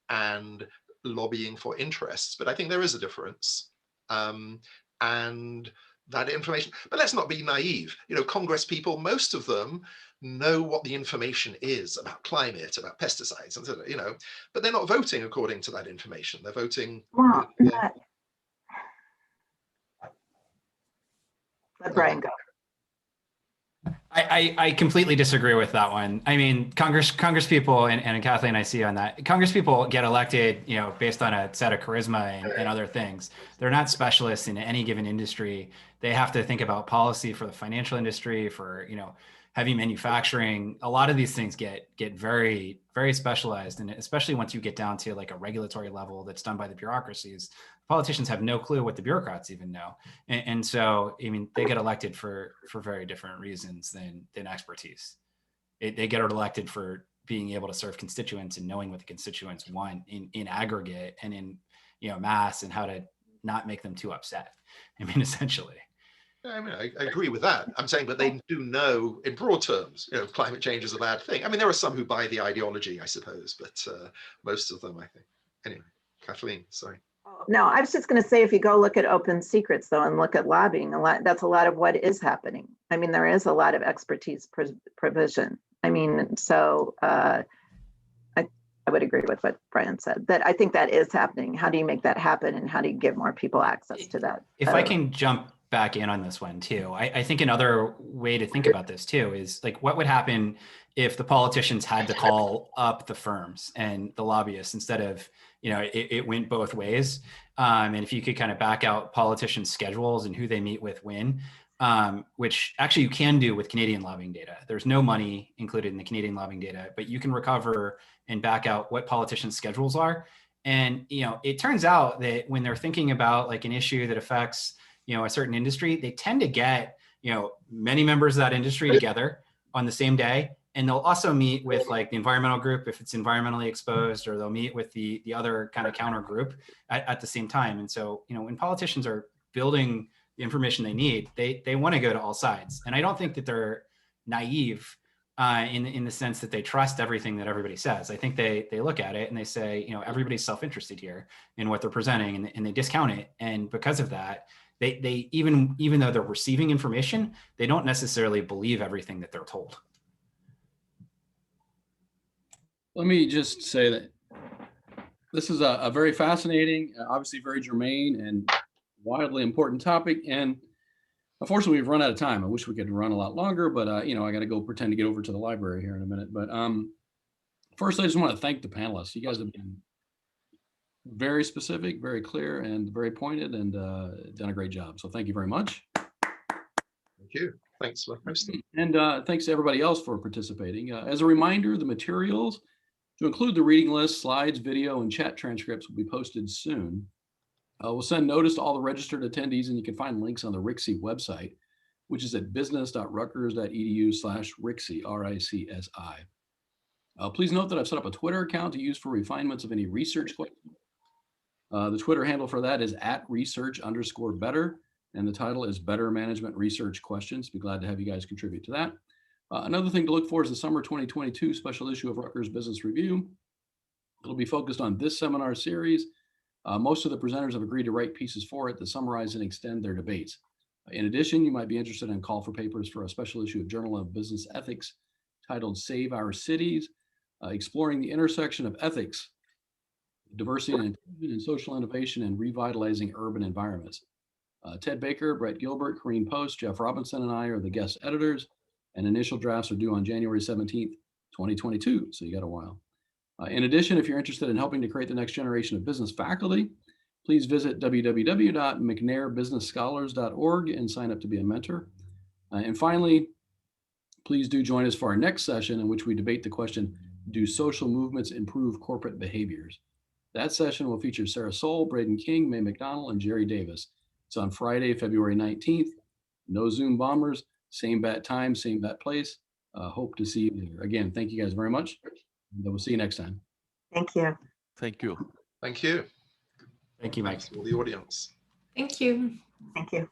Speaker 1: and lobbying for interests, but I think there is a difference. And that information, but let's not be naive. Congress people, most of them know what the information is about climate, about pesticides, but they're not voting according to that information. They're voting.
Speaker 4: Well, let Brian go.
Speaker 3: I completely disagree with that one. I mean, Congress people, and Kathleen, I see on that, Congress people get elected, based on a set of charisma and other things. They're not specialists in any given industry. They have to think about policy for the financial industry, for, heavy manufacturing. A lot of these things get very, very specialized. And especially once you get down to like a regulatory level that's done by the bureaucracies, politicians have no clue what the bureaucrats even know. And so, I mean, they get elected for very different reasons than expertise. They get elected for being able to serve constituents and knowing what the constituents want in aggregate and in, mass, and how to not make them too upset. I mean, essentially.
Speaker 1: I mean, I agree with that. I'm saying, but they do know in broad terms, climate change is a bad thing. I mean, there are some who buy the ideology, I suppose, but most of them, I think. Anyway, Kathleen, sorry.
Speaker 4: No, I was just going to say, if you go look at open secrets, though, and look at lobbying, that's a lot of what is happening. I mean, there is a lot of expertise provision. I mean, so I would agree with what Brian said, that I think that is happening. How do you make that happen, and how do you give more people access to that?
Speaker 3: If I can jump back in on this one too, I think another way to think about this too is like, what would happen if the politicians had to call up the firms and the lobbyists instead of, it went both ways. And if you could kind of back out politicians' schedules and who they meet with when, which actually you can do with Canadian lobbying data. There's no money included in the Canadian lobbying data, but you can recover and back out what politicians' schedules are. And, it turns out that when they're thinking about like an issue that affects, a certain industry, they tend to get, many members of that industry together on the same day. And they'll also meet with like the environmental group if it's environmentally exposed, or they'll meet with the other kind of counter group at the same time. And so, when politicians are building the information they need, they want to go to all sides. And I don't think that they're naive in the sense that they trust everything that everybody says. I think they look at it and they say, you know, everybody's self-interested here in what they're presenting, and they discount it. And because of that, they even though they're receiving information, they don't necessarily believe everything that they're told.
Speaker 2: Let me just say that this is a very fascinating, obviously very germane and wildly important topic. And unfortunately, we've run out of time. I wish we could run a lot longer, but you know, I got to go pretend to get over to the library here in a minute. But first, I just want to thank the panelists. You guys have been very specific, very clear, and very pointed, and done a great job. So thank you very much.
Speaker 1: Thank you. Thanks for hosting.
Speaker 2: And thanks to everybody else for participating. As a reminder, the materials to include the reading list, slides, video, and chat transcripts will be posted soon. We'll send notice to all the registered attendees, and you can find links on the RICSI website, which is at business.rutgers.edu/RICSI, RICSI. Please note that I've set up a Twitter account to use for refinements of any research questions. The Twitter handle for that is @research_better, and the title is Better Management Research Questions. Be glad to have you guys contribute to that. Another thing to look for is the summer 2022 special issue of Rutgers Business Review. It'll be focused on this seminar series. Most of the presenters have agreed to write pieces for it to summarize and extend their debates. In addition, you might be interested in call for papers for a special issue of Journal of Business Ethics titled Save Our Cities, exploring the intersection of ethics, diversity and inclusion, and social innovation and revitalizing urban environments. Ted Baker, Brett Gilbert, Corrine Post, Jeff Robinson, and I are the guest editors, and initial drafts are due on January 17th, 2022, so you got a while. In addition, if you're interested in helping to create the next generation of business faculty, please visit www.mcnairbusinessscholars.org and sign up to be a mentor. And finally, please do join us for our next session in which we debate the question, do social movements improve corporate behaviors? That session will feature Sarah Soul, Braden King, May McDonald, and Jerry Davis. It's on Friday, February 19th. No Zoom bombers, same bat time, same bat place. Hope to see you there. Again, thank you guys very much. And we'll see you next time.
Speaker 4: Thank you.
Speaker 5: Thank you.
Speaker 1: Thank you.
Speaker 3: Thank you, Mike.
Speaker 1: Thanks to all the audience.
Speaker 7: Thank you.
Speaker 4: Thank you.